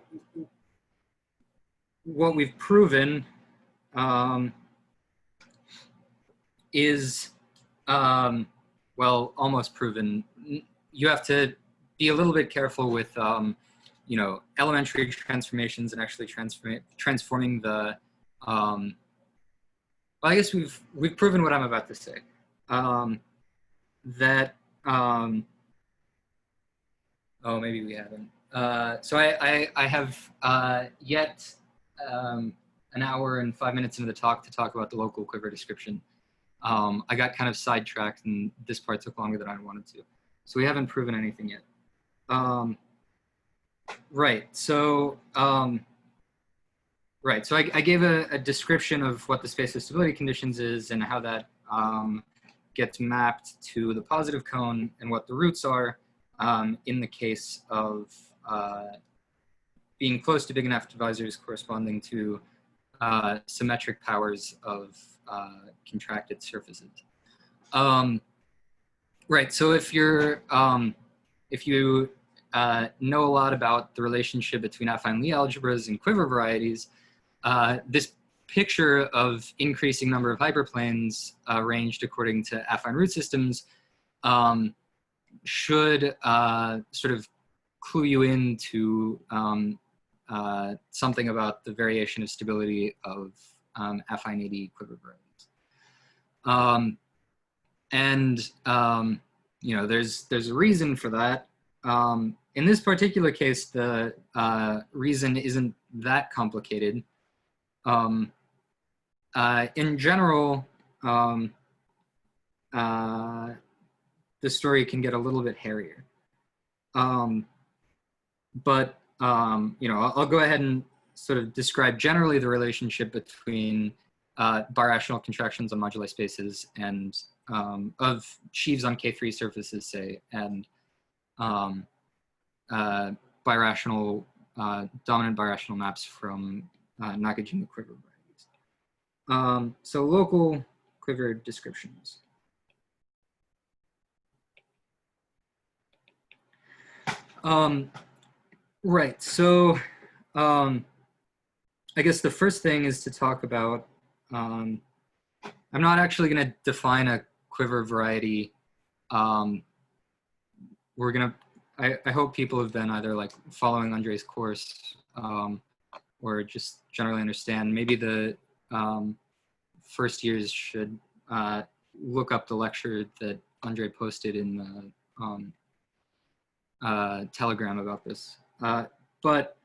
what we've proven is, well, almost proven. You have to be a little bit careful with, you know, elementary transformations and actually transforming the, well, I guess we've proven what I'm about to say. That, oh, maybe we haven't. So I have yet an hour and 5 minutes into the talk to talk about the local quiver description. I got kind of sidetracked and this part took longer than I wanted to. So we haven't proven anything yet. Right, so I gave a description of what the space of stability conditions is and how that gets mapped to the positive cone and what the roots are in the case of being close to big enough divisors corresponding to symmetric powers of contracted surfaces. Right, so if you're, if you know a lot about the relationship between affine Lie algebras and quiver varieties, this picture of increasing number of hyperplanes arranged according to affine root systems should sort of clue you into something about the variation of stability of affine AD quiver varieties. You know, there's a reason for that. In this particular case, the reason isn't that complicated. In general, the story can get a little bit hairier. But you know, I'll go ahead and sort of describe generally the relationship between birational contractions on moduli spaces and of sheaves on K3 surfaces, say, and birational, dominant birational maps from Nakajima quiver varieties. So local quiver descriptions. Right, so I guess the first thing is to talk about, I'm not actually going to define a quiver variety. We're going to, I hope people have been either like following Andre's course or just generally understand. Maybe the first years should look up the lecture that Andre posted in the Telegram about this. But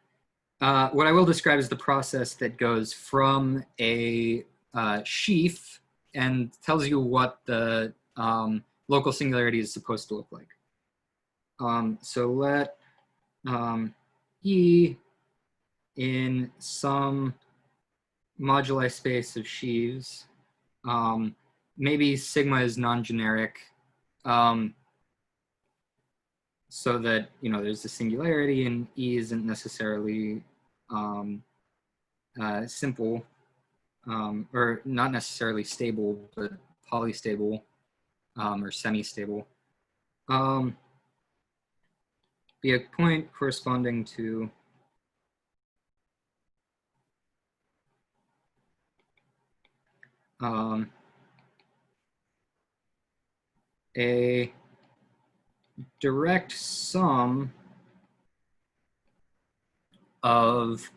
what I will describe is the process that goes from a sheaf and tells you what the local singularity is supposed to look like. So let E in some moduli space of sheaves, maybe sigma is non-generic, so that, you know, there's a singularity and E isn't necessarily simple, or not necessarily stable, but polystable or semi-stable. Be a point corresponding to a direct sum of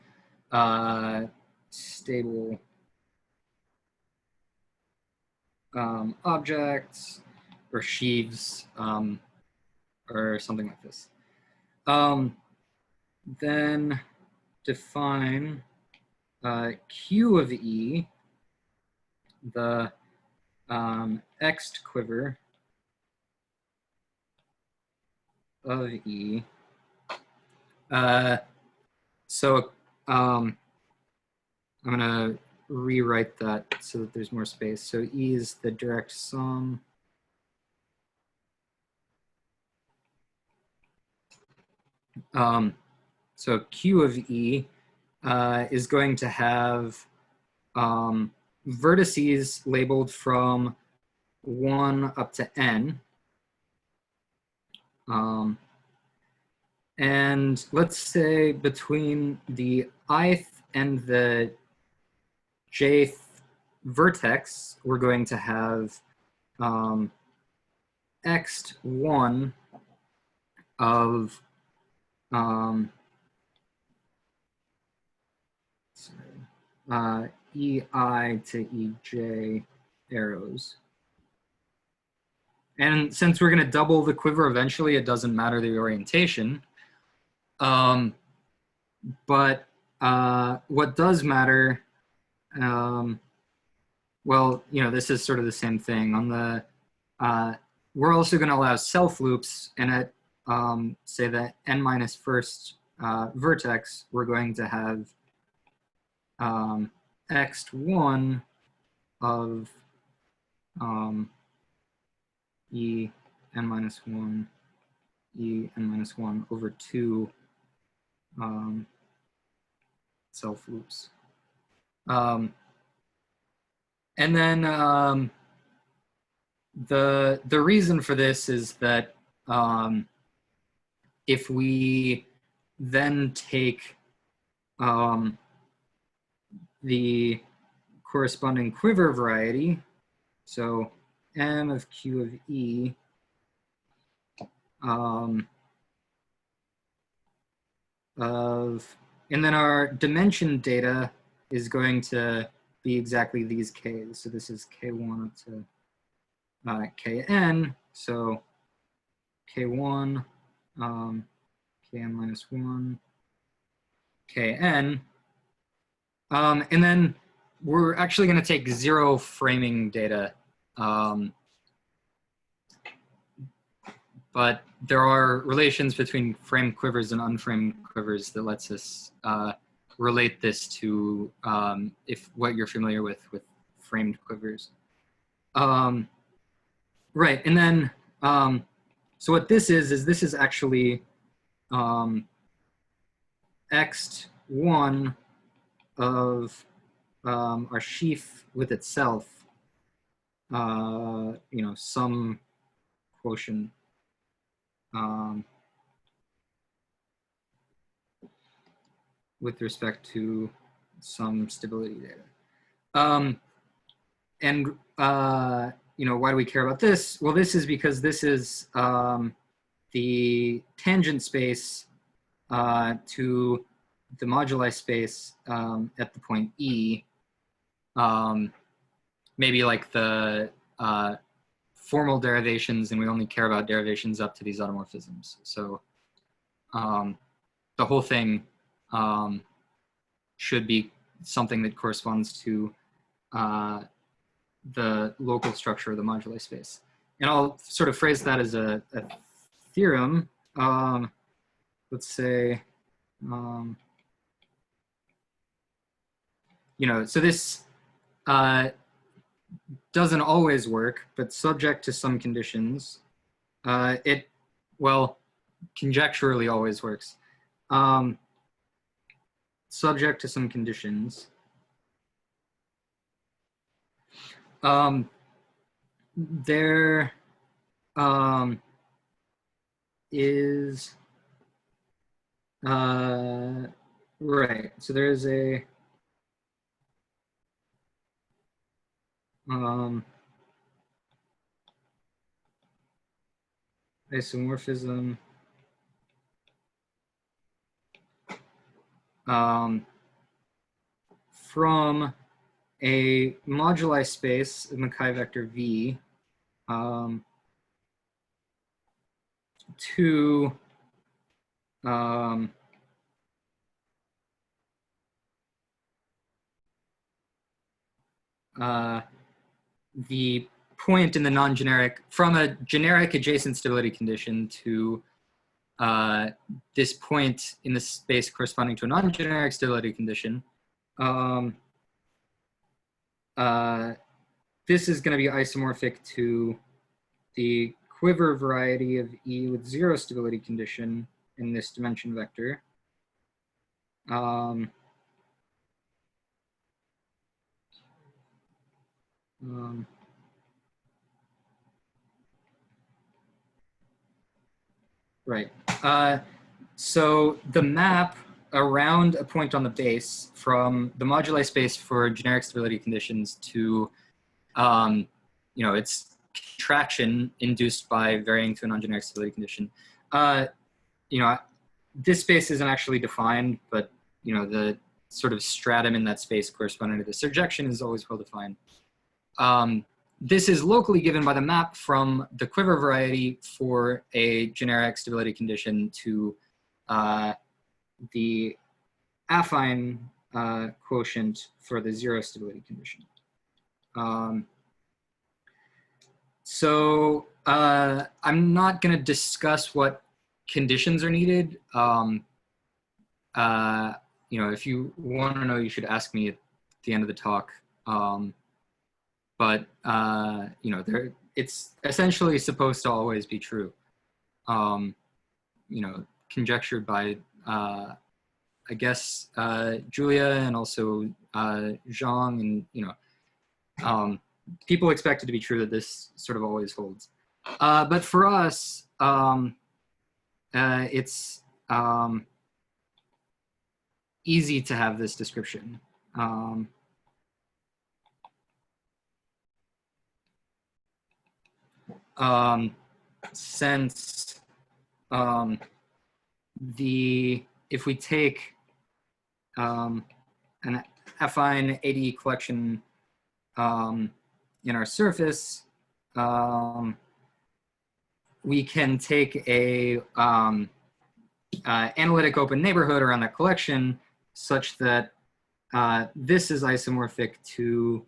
stable objects or sheaves or something like this. Then define Q of E, the Ext quiver of E. So I'm going to rewrite that so that there's more space. So E is the direct sum so Q of E is going to have vertices labeled from 1 up to n. And let's say between the ith and the jth vertex, we're going to have Ext1 of EI to EJ arrows. And since we're going to double the quiver eventually, it doesn't matter the orientation. But what does matter, well, you know, this is sort of the same thing. On the, we're also going to allow self loops, and at say that n minus first vertex, we're going to have Ext1 of E n minus 1, E n minus 1 over 2 self loops. And then the reason for this is that if we then take the corresponding quiver variety, so M of Q of E, and then our dimension data is going to be exactly these K's. So this is K1 up to Kn. So K1, Kn minus 1, Kn. And then we're actually going to take 0 framing data, but there are relations between framed quivers and unframed quivers that lets us relate this to if what you're familiar with framed quivers. Right, and then so what this is this is actually x1 of our sheaf with itself, you know, some quotient with respect to some stability data. And you know, why do we care about this? Well, this is because this is the tangent space to the moduli space at the point E. Maybe like the formal derivations, and we only care about derivations up to these automorphisms. So the whole thing should be something that corresponds to the local structure of the moduli space. And I'll sort of phrase that as a theorem. Let's say, you know, so this doesn't always work, but subject to some conditions, it, well, conjecturally always works. Subject to some conditions. There is, right, so there is a, isomorphism from a moduli space of the chi-vector V to the point in the non-generic, from a generic adjacent stability condition to this point in the space corresponding to a non-generic stability condition. This is going to be isomorphic to the quiver variety of E with 0 stability condition in this dimension vector. Right. So the map around a point on the base from the moduli space for generic stability conditions to, you know, its contraction induced by varying to a non-generic stability condition. You know, this space isn't actually defined, but, you know, the sort of stratum in that space corresponding to the surjection is always well defined. This is locally given by the map from the quiver variety for a generic stability condition to the affine quotient for the 0 stability condition. So I'm not going to discuss what conditions are needed. You know, if you want to know, you should ask me at the end of the talk. But you know, it's essentially supposed to always be true. You know, conjectured by I guess Julia and also Zhang, and you know, people expect it to be true that this sort of always holds. But for us, it's easy to have this description. Since if we take an affine ADE collection in our surface, we can take a analytic open neighborhood around that collection such that this is isomorphic to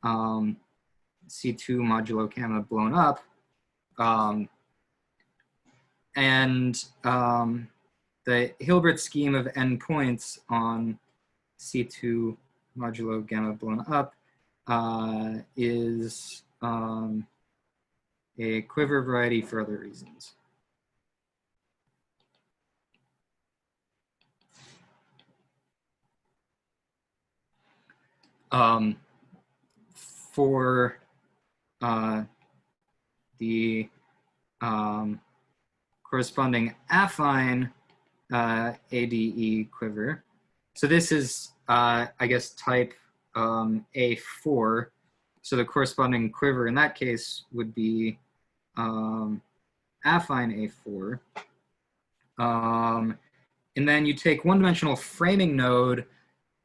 C2 modulo gamma blown up. The Hilbert scheme of n points on C2 modulo gamma blown up is a quiver variety for other reasons. For the corresponding affine ADE quiver. So this is, I guess, type A4. So the corresponding quiver in that case would be affine A4. And then you take one-dimensional framing node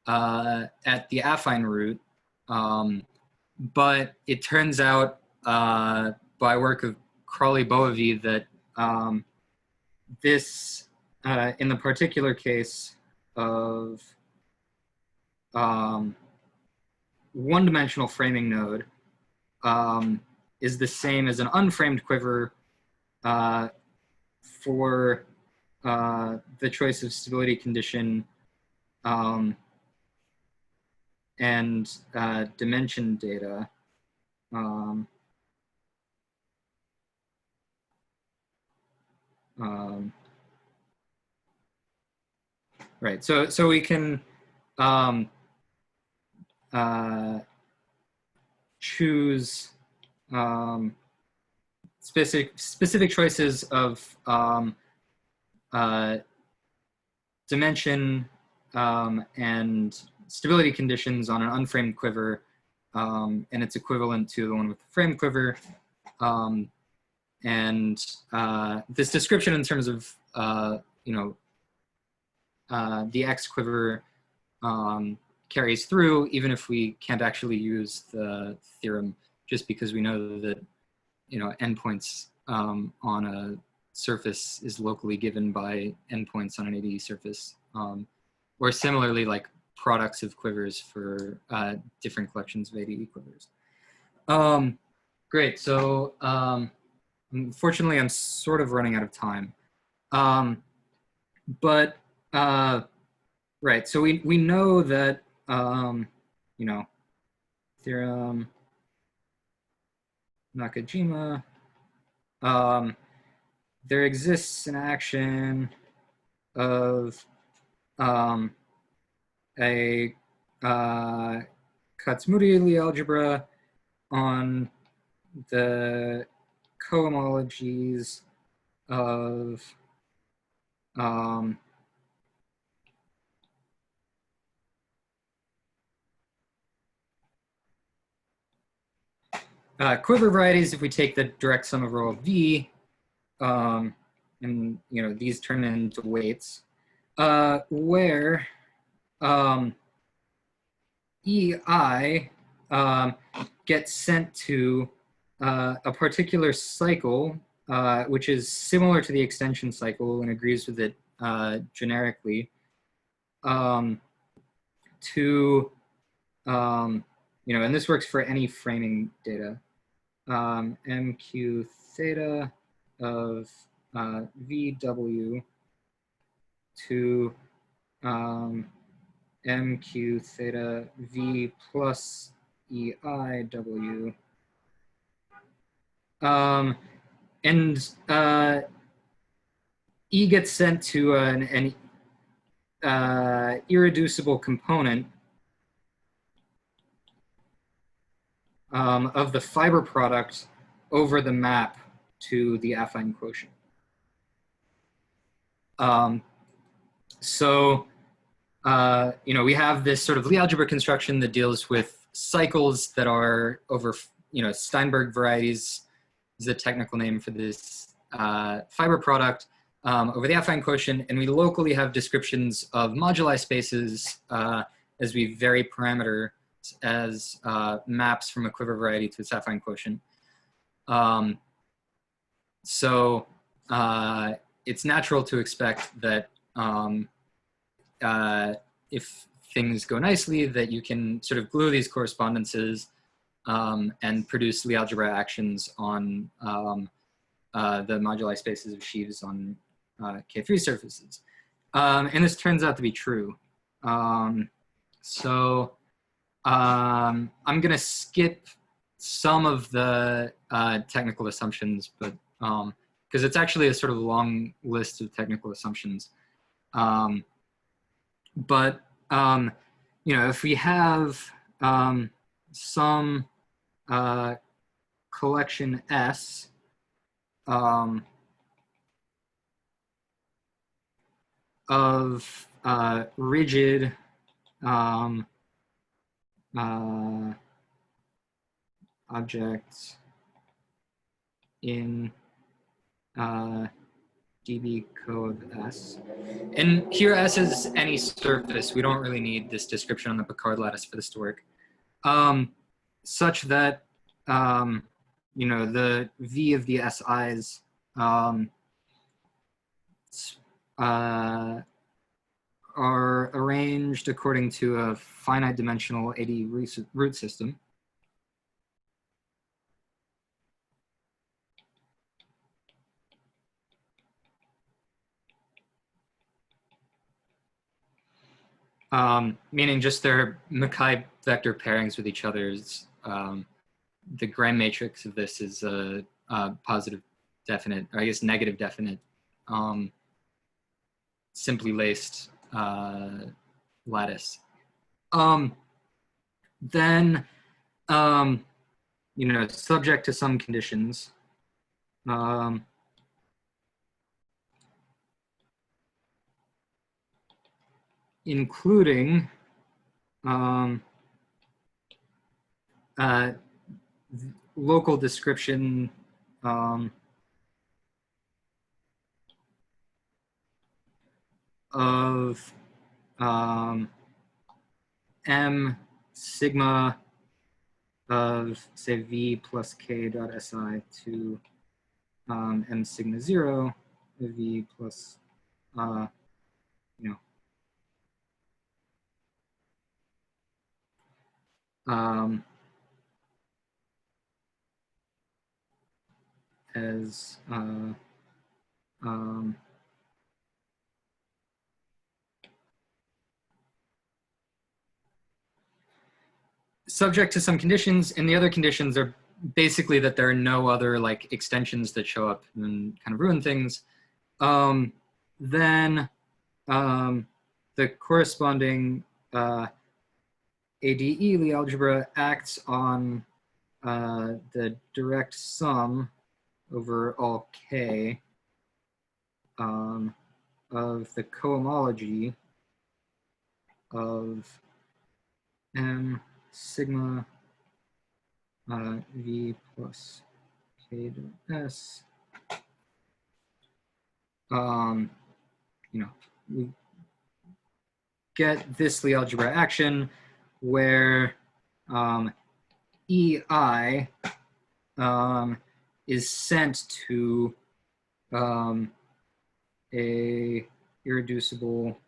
at the affine root, but it turns out by work of Crawley-Boavie that this, in the particular case of one-dimensional framing node, is the same as an unframed quiver for the choice of stability condition and dimension data. Right, so we can choose specific choices of dimension and stability conditions on an unframed quiver, and it's equivalent to the one with the framed quiver. This description in terms of the X quiver carries through, even if we can't actually use the theorem, just because we know that endpoints on a surface is locally given by endpoints on an ADE surface, or similarly, like products of quivers for different collections of ADE quivers. Great, so unfortunately, I'm sort of running out of time. Right, so we know that, theorem Nakajima, there exists an action of a Kac-Moody algebra on the cohomologies of quiver varieties if we take the direct sum of row of V, and these turn into weights, where EI gets sent to a particular cycle, which is similar to the extension cycle and agrees with it generically, and this works for any framing data, MQ theta of VW to MQ theta V plus EIW. E gets sent to an irreducible component of the fiber product over the map to the affine quotient. We have this sort of Lie algebra construction that deals with cycles that are over, Steinberg varieties is the technical name for this fiber product over the affine quotient, and we locally have descriptions of moduli spaces as we vary parameter as maps from a quiver variety to its affine quotient. It's natural to expect that if things go nicely, that you can sort of glue these correspondences and produce Lie algebra actions on the moduli spaces of sheaves on K3 surfaces. And this turns out to be true. So I'm going to skip some of the technical assumptions, but because it's actually a sort of long list of technical assumptions. But you know, if we have some collection S of rigid objects in dB co of S. And here S is any surface. We don't really need this description on the Picard lattice for this to work. Such that, you know, the V of the SIs are arranged according to a finite dimensional AD root system. Meaning just their Mackay vector pairings with each other's. The Gram matrix of this is a positive definite, or I guess negative definite, simply laced lattice. Then, you know, subject to some conditions, including local description of M sigma of, say, V plus K dot SI to M sigma 0 of V plus, you know, as subject to some conditions, and the other conditions are basically that there are no other like extensions that show up and kind of ruin things. Then the corresponding ADE Lie algebra acts on the direct sum over all K of the cohomology of M sigma V plus K dot S. You know, we get this Lie algebra action where EI is sent to a irreducible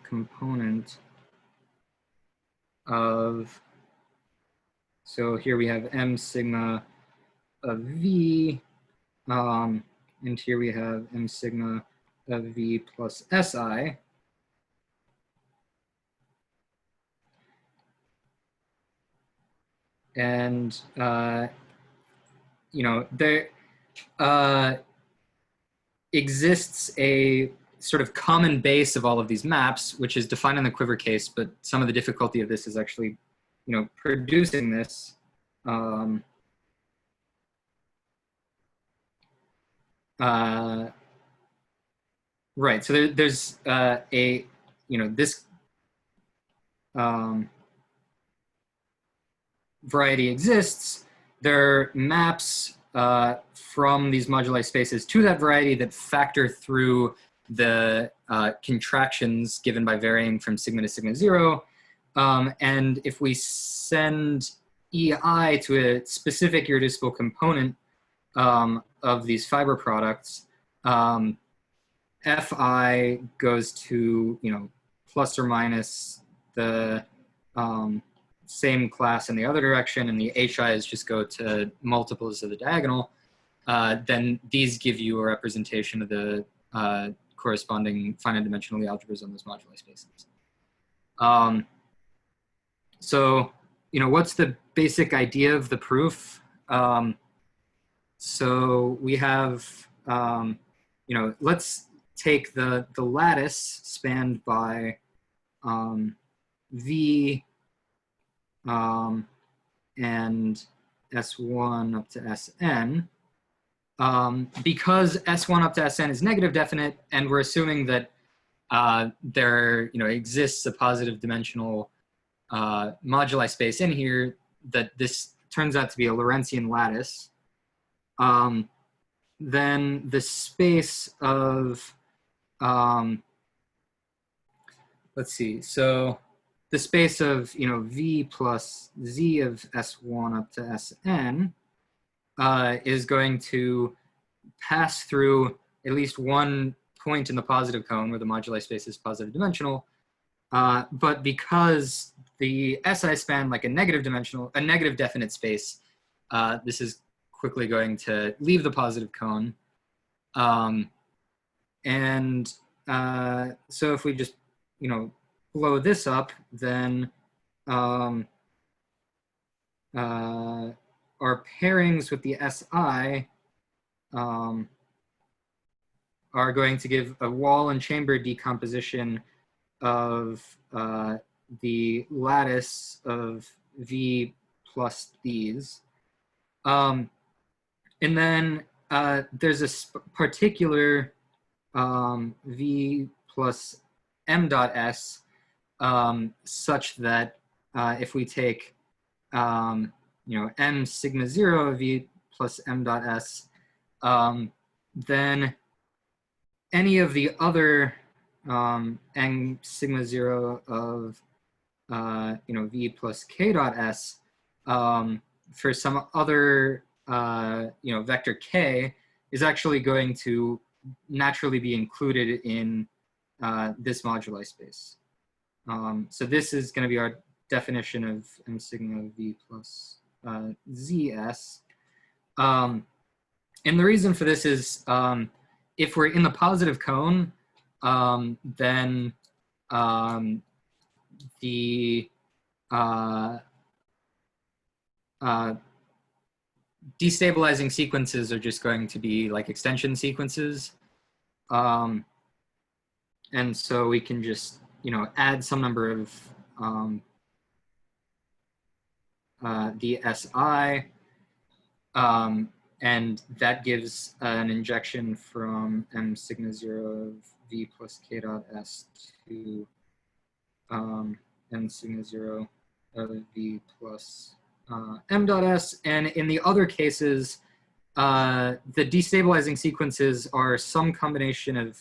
component of, so here we have M sigma of V, and here we have M sigma of V plus SI. And, you know, there exists a sort of common base of all of these maps, which is defined in the quiver case, but some of the difficulty of this is actually, you know, producing this. Right, so there's a, you know, this variety exists. There are maps from these moduli spaces to that variety that factor through the contractions given by varying from sigma to sigma 0. And if we send EI to a specific irreducible component of these fiber products, Fi goes to, you know, plus or minus the same class in the other direction, and the HIs just go to multiples of the diagonal, then these give you a representation of the corresponding finite dimensional algebras on those moduli spaces. So, you know, what's the basic idea of the proof? So we have, you know, let's take the lattice spanned by V and S1 up to Sn. Because S1 up to Sn is negative definite, and we're assuming that there, you know, exists a positive dimensional moduli space in here, that this turns out to be a Lorentzian lattice, then the space of, let's see, so the space of, you know, V plus Z of S1 up to Sn is going to pass through at least one point in the positive cone where the moduli space is positive dimensional. But because the SI span like a negative definite space, this is quickly going to leave the positive cone. So if we just, you know, blow this up, then our pairings with the SI are going to give a wall and chamber decomposition of the lattice of V plus these. And then there's a particular V plus M dot S such that if we take, you know, M sigma 0 of V plus M dot S, then any of the other M sigma 0 of, you know, V plus K dot S for some other, you know, vector K is actually going to naturally be included in this moduli space. So this is going to be our definition of M sigma V plus ZS. And the reason for this is if we're in the positive cone, then the destabilizing sequences are just going to be like extension sequences. And so we can just, you know, add some number of the SI, and that gives an injection from M sigma 0 of V plus K dot S to M sigma 0 of V plus M dot S. And in the other cases, the destabilizing sequences are some combination of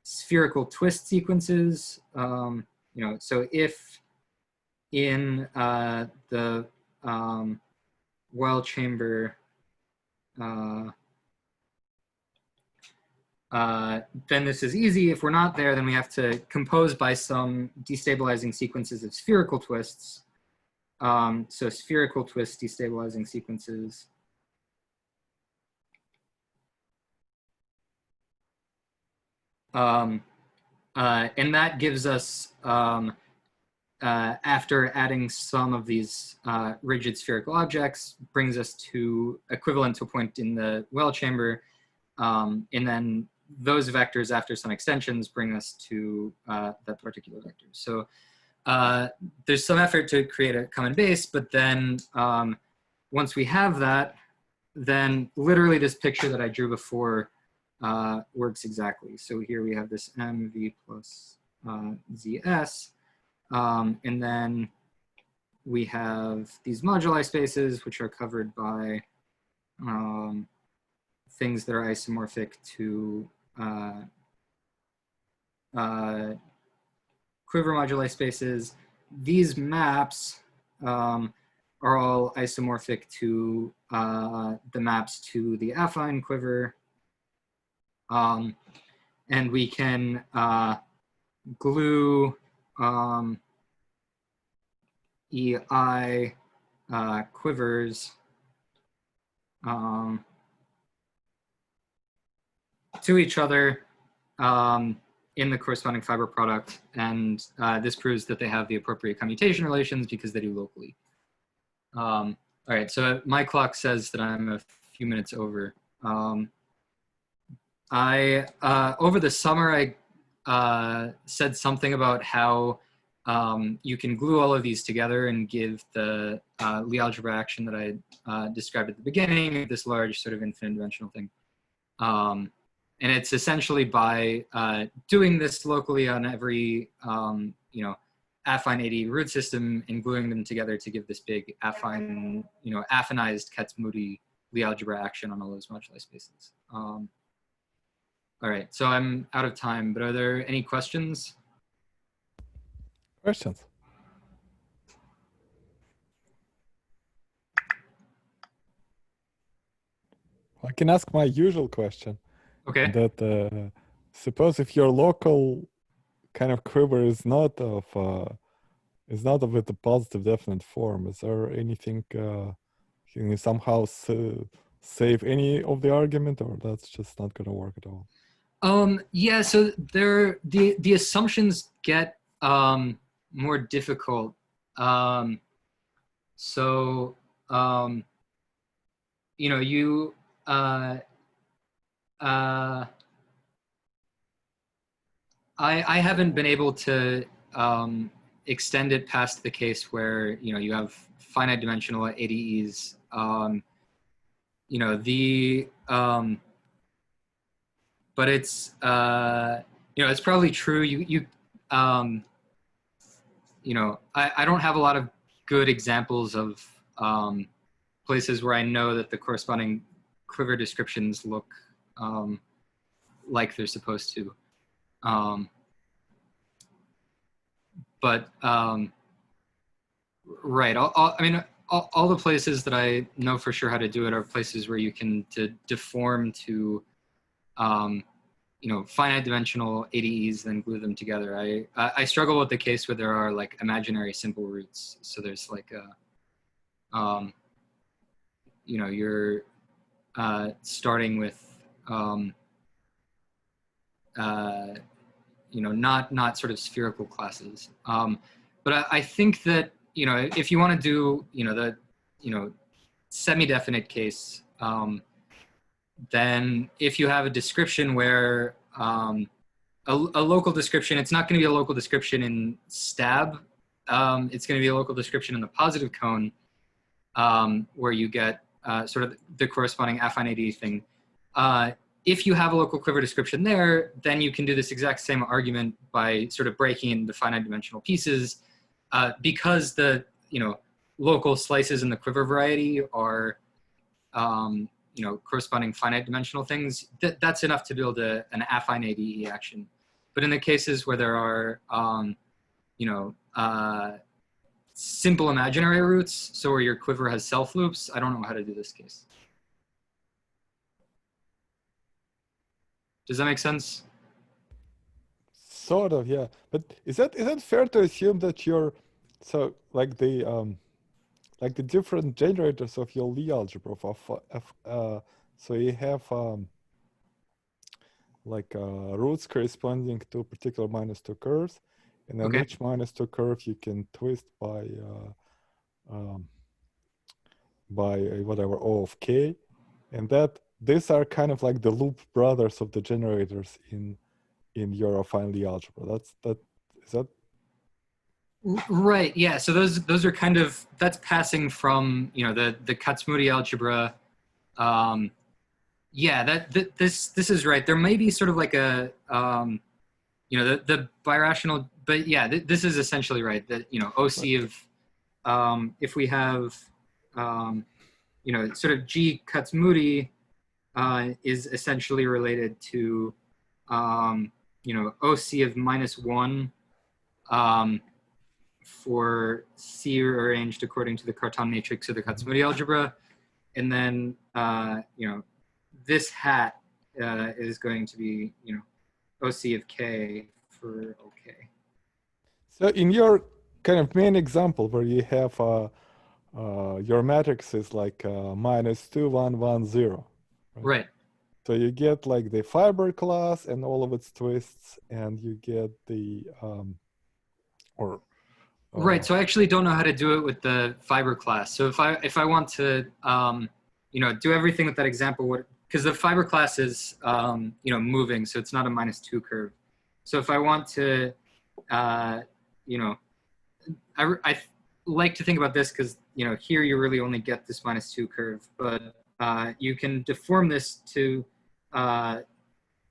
spherical twist sequences. You know, so if in the Weil chamber, then this is easy. If we're not there, then we have to compose by some destabilizing sequences of spherical twists. So spherical twist destabilizing sequences. And that gives us, after adding some of these rigid spherical objects, brings us to equivalent to a point in the Weil chamber. And then those vectors, after some extensions, bring us to that particular vector. So there's some effort to create a common base, but then once we have that, then literally this picture that I drew before works exactly. So here we have this MV plus ZS, and then we have these moduli spaces, which are covered by things that are isomorphic to quiver moduli spaces. These maps are all isomorphic to the maps to the affine quiver. And and we can glue EI quivers to each other in the corresponding fiber product, and this proves that they have the appropriate commutation relations because they do locally. All right, so my clock says that I'm a few minutes over. Over the summer, I said something about how you can glue all of these together and give the Lie algebra action that I described at the beginning, this large sort of infinite dimensional thing. And it's essentially by doing this locally on every, affine AD root system and gluing them together to give this big affine, affinized Kac-Moody Lie algebra action on all those moduli spaces. All right, so I'm out of time, but are there any questions? Questions? I can ask my usual question. Okay. That suppose if your local kind of quiver is not of with a positive definite form, is there anything can you somehow save any of the argument, or that's just not going to work at all? Yeah, so the assumptions get more difficult. I haven't been able to extend it past the case where you have finite dimensional ADEs. But it's it's probably true. I don't have a lot of good examples of places where I know that the corresponding quiver descriptions look like they're supposed to. Right. All the places that I know for sure how to do it are places where you can deform to finite dimensional ADEs, then glue them together. I struggle with the case where there are like imaginary simple roots. So there's like you're starting with not sort of spherical classes. But I think that if you want to do the semi-definite case, then if you have a description where a local description, it's not going to be a local description in stab. It's going to be a local description in the positive cone, where you get sort of the corresponding affine AD thing. If you have a local quiver description there, then you can do this exact same argument by sort of breaking into finite dimensional pieces, because the local slices in the quiver variety are corresponding finite dimensional things. That's enough to build an affine ADE action. But in the cases where there are simple imaginary roots, so where your quiver has self loops, I don't know how to do this case. Does that make sense? Sort of, yeah. But is that fair to assume that so like the different generators of your Lie algebra so you have roots corresponding to particular -2 curves, and then each -2 curve you can twist by whatever O of k, and that these are kind of like the loop brothers of the generators in your affine Lie algebra. Is that right? Yeah. So those are kind of, that's passing from the Kac-Moody algebra. Yeah, this is right. There may be sort of like a the birational, but yeah, this is essentially right. That OC of if we have sort of G Kac-Moody is essentially related to OC of -1 for C arranged according to the Cartan matrix of the Kac-Moody algebra, and then this hat is going to be OC of K for OK. So in your kind of main example where you have your matrix is like -2, 1, 1, 0. Right. So you get like the fiber class and all of its twists, and you get the right. So I actually don't know how to do it with the fiber class. So if I want to do everything with that example, because the fiber class is moving, so it's not a -2 curve. So if I want to I like to think about this because here you really only get this -2 curve, but you can deform this to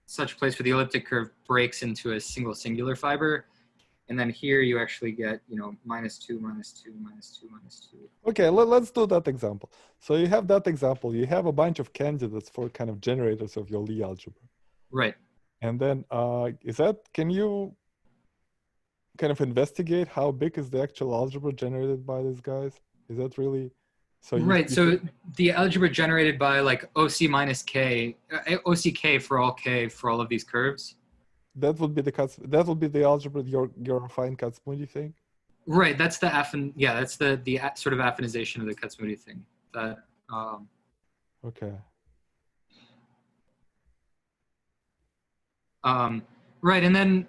such a place where the elliptic curve breaks into a singular fiber, and then here you actually get -2, -2, -2, -2. Okay, let's do that example. So you have that example. You have a bunch of candidates for kind of generators of your Lie algebra. Right. And then can you kind of investigate how big is the actual algebra generated by these guys? Is that really so? So the algebra generated by like OC minus K, OCK for all of these curves. That would be the algebra, your affine Kac-Moody thing. Right. That's the affine. Yeah, that's the sort of affinization of the Kac-Moody thing. That. Okay. Right, and then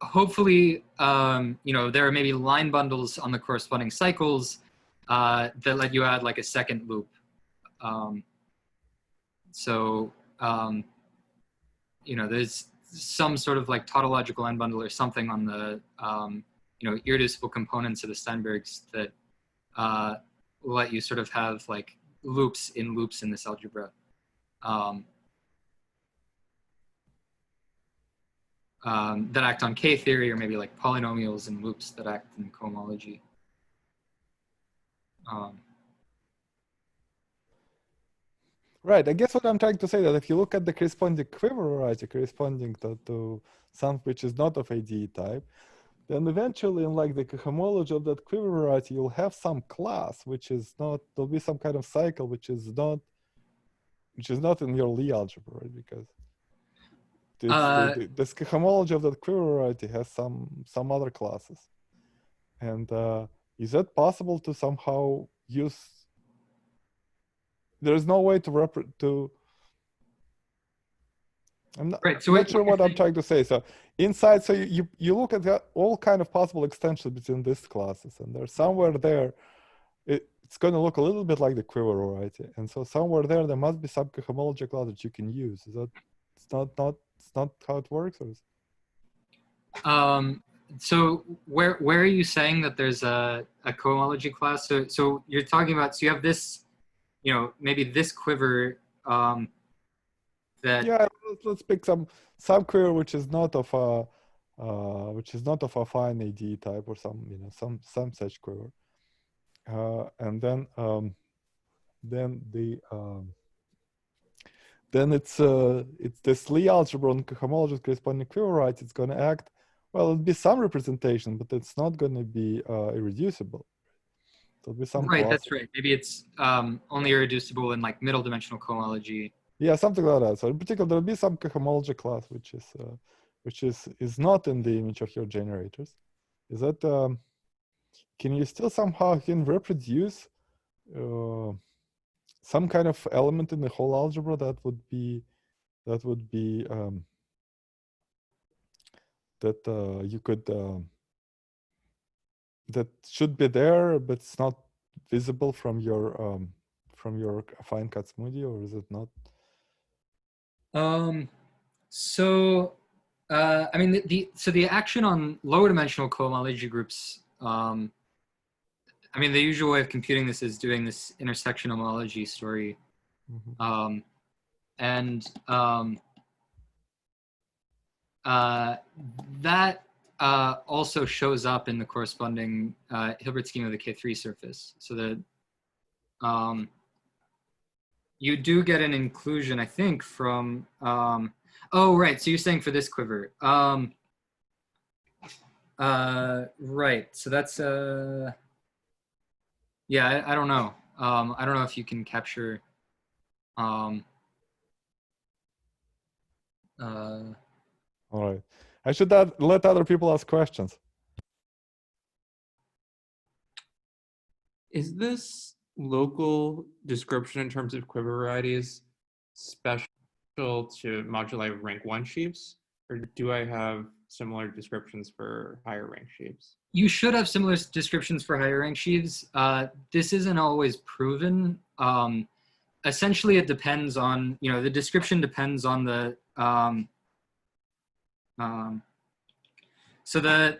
hopefully there are maybe line bundles on the corresponding cycles that let you add like a second loop. There's some sort of like tautological end bundle or something on the irreducible components of the Steinbergs that will let you sort of have like loops in this algebra. That act on K theory, or maybe like polynomials and loops that act in cohomology. Right. I guess what I'm trying to say that if you look at the corresponding quiver variety corresponding to something which is not of ADE type, then eventually in like the cohomology of that quiver variety, you'll have some class which is not, there'll be some kind of cycle which is not in your Lie algebra, right? Because this cohomology of that quiver variety has some other classes. And is that possible to somehow use? There's no way I'm not, right, so not sure what I'm trying to say. So inside, so you look at all kind of possible extensions between these classes, and there's somewhere there, it's going to look a little bit like the quiver variety. And so somewhere there must be some cohomology class that you can use. Is that it's not how it works, or is so where are you saying that there's a cohomology class? So you're talking about, so you have this, maybe this quiver that. Yeah, let's pick some quiver which is not of a affine AD type or some such quiver, and then it's this Lie algebra on cohomology corresponding quiver, right? It's going to act well. It'll be some representation, but it's not going to be irreducible. There'll be some right. class. That's right. Maybe it's only irreducible in like middle dimensional cohomology. Yeah, something like that. So in particular, there'll be some cohomology class which is not in the image of your generators. Is that can you still somehow reproduce some kind of element in the whole algebra that would be you could that should be there, but it's not visible from your affine Kac-Moody, or is it not? I mean, the action on lower dimensional cohomology groups, I mean, the usual way of computing this is doing this intersection homology story. Mm-hmm. That also shows up in the corresponding Hilbert scheme of the K3 surface. So that you do get an inclusion, I think, from, oh, right, so you're saying for this quiver. Right, so that's, yeah, I don't know. I don't know if you can capture, All right. I should let other people ask questions. Is this local description in terms of quiver varieties special to moduli rank 1 sheaves, or do I have similar descriptions for higher rank sheaves? You should have similar descriptions for higher rank sheaves. This isn't always proven. Essentially, it depends on, the description depends on the, so the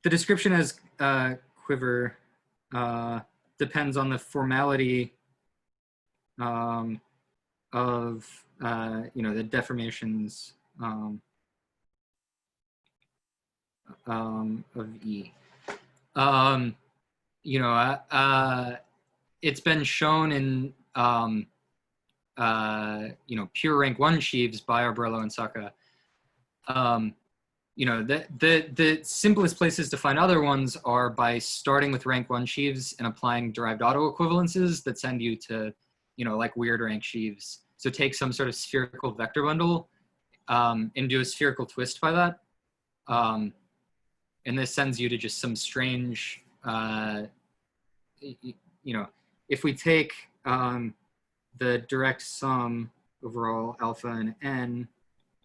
description as quiver depends on the formality of, the deformations of E. It's been shown in, pure rank 1 sheaves by Arborello and Saka. The simplest places to find other ones are by starting with rank 1 sheaves and applying derived autoequivalences that send you to, like weird rank sheaves. So take some sort of spherical vector bundle and do a spherical twist by that. And this sends you to just some strange, if we take the direct sum overall alpha and n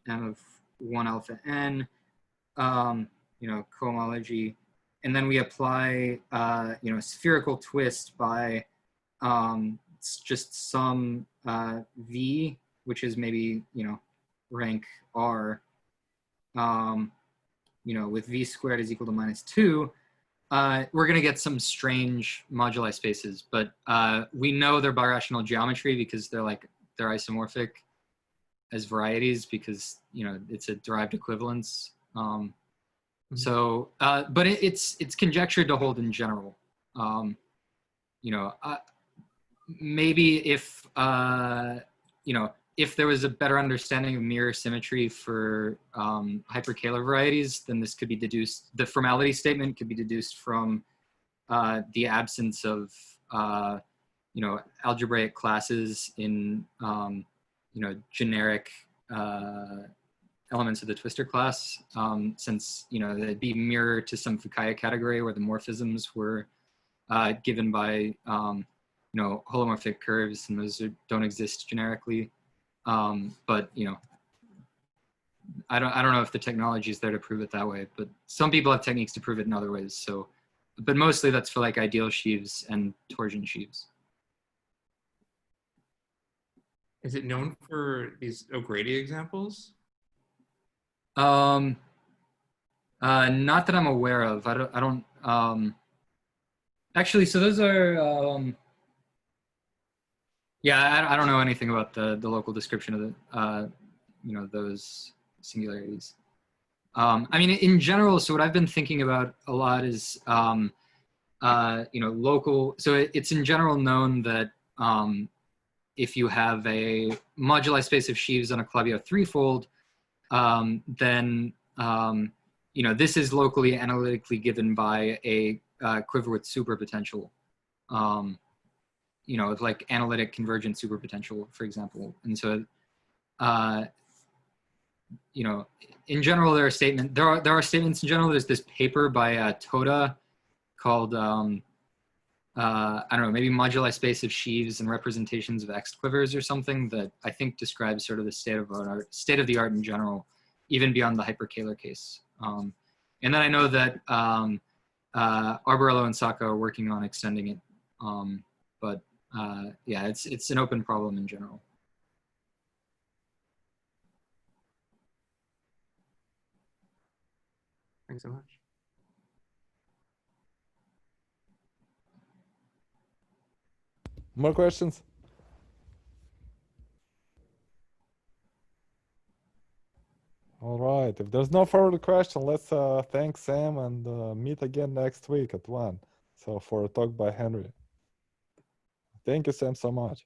of 1 alpha n, cohomology, and then we apply, spherical twist by just some v, which is maybe, rank r, with v squared is equal to -2, we're going to get some strange moduli spaces, but we know they're birational geometry because they're isomorphic as varieties because, it's a derived equivalence. So, but it's conjectured to hold in general. Maybe if, if there was a better understanding of mirror symmetry for hyperkähler varieties, then this could be deduced, the formality statement could be deduced from the absence of, algebraic classes in, generic elements of the twister class, since, they'd be mirror to some Fukaya category where the morphisms were given by, holomorphic curves, and those don't exist generically. But I don't know if the technology is there to prove it that way, but some people have techniques to prove it in other ways. So, but mostly that's for like ideal sheaves and torsion sheaves. Is it known for these O'Grady examples? Not that I'm aware of. I don't actually, so those are, yeah, I don't know anything about the local description of the, those singularities. I mean, in general, so what I've been thinking about a lot is, local, so it's in general known that if you have a moduli space of sheaves on a Claviau threefold, then, this is locally analytically given by a quiver with superpotential. With like analytic convergent superpotential, for example. And so, in general, there are statements in general. There's this paper by Toda called, I don't know, maybe moduli space of sheaves and representations of X quivers or something that I think describes sort of the state of the art in general, even beyond the hyperkähler case. And then I know that Arborello and Saka are working on extending it, but yeah, it's an open problem in general. Thanks so much. More questions? All right. If there's no further question, let's thank Sam and meet again next week at 1. So for a talk by Henry. Thank you, Sam, so much.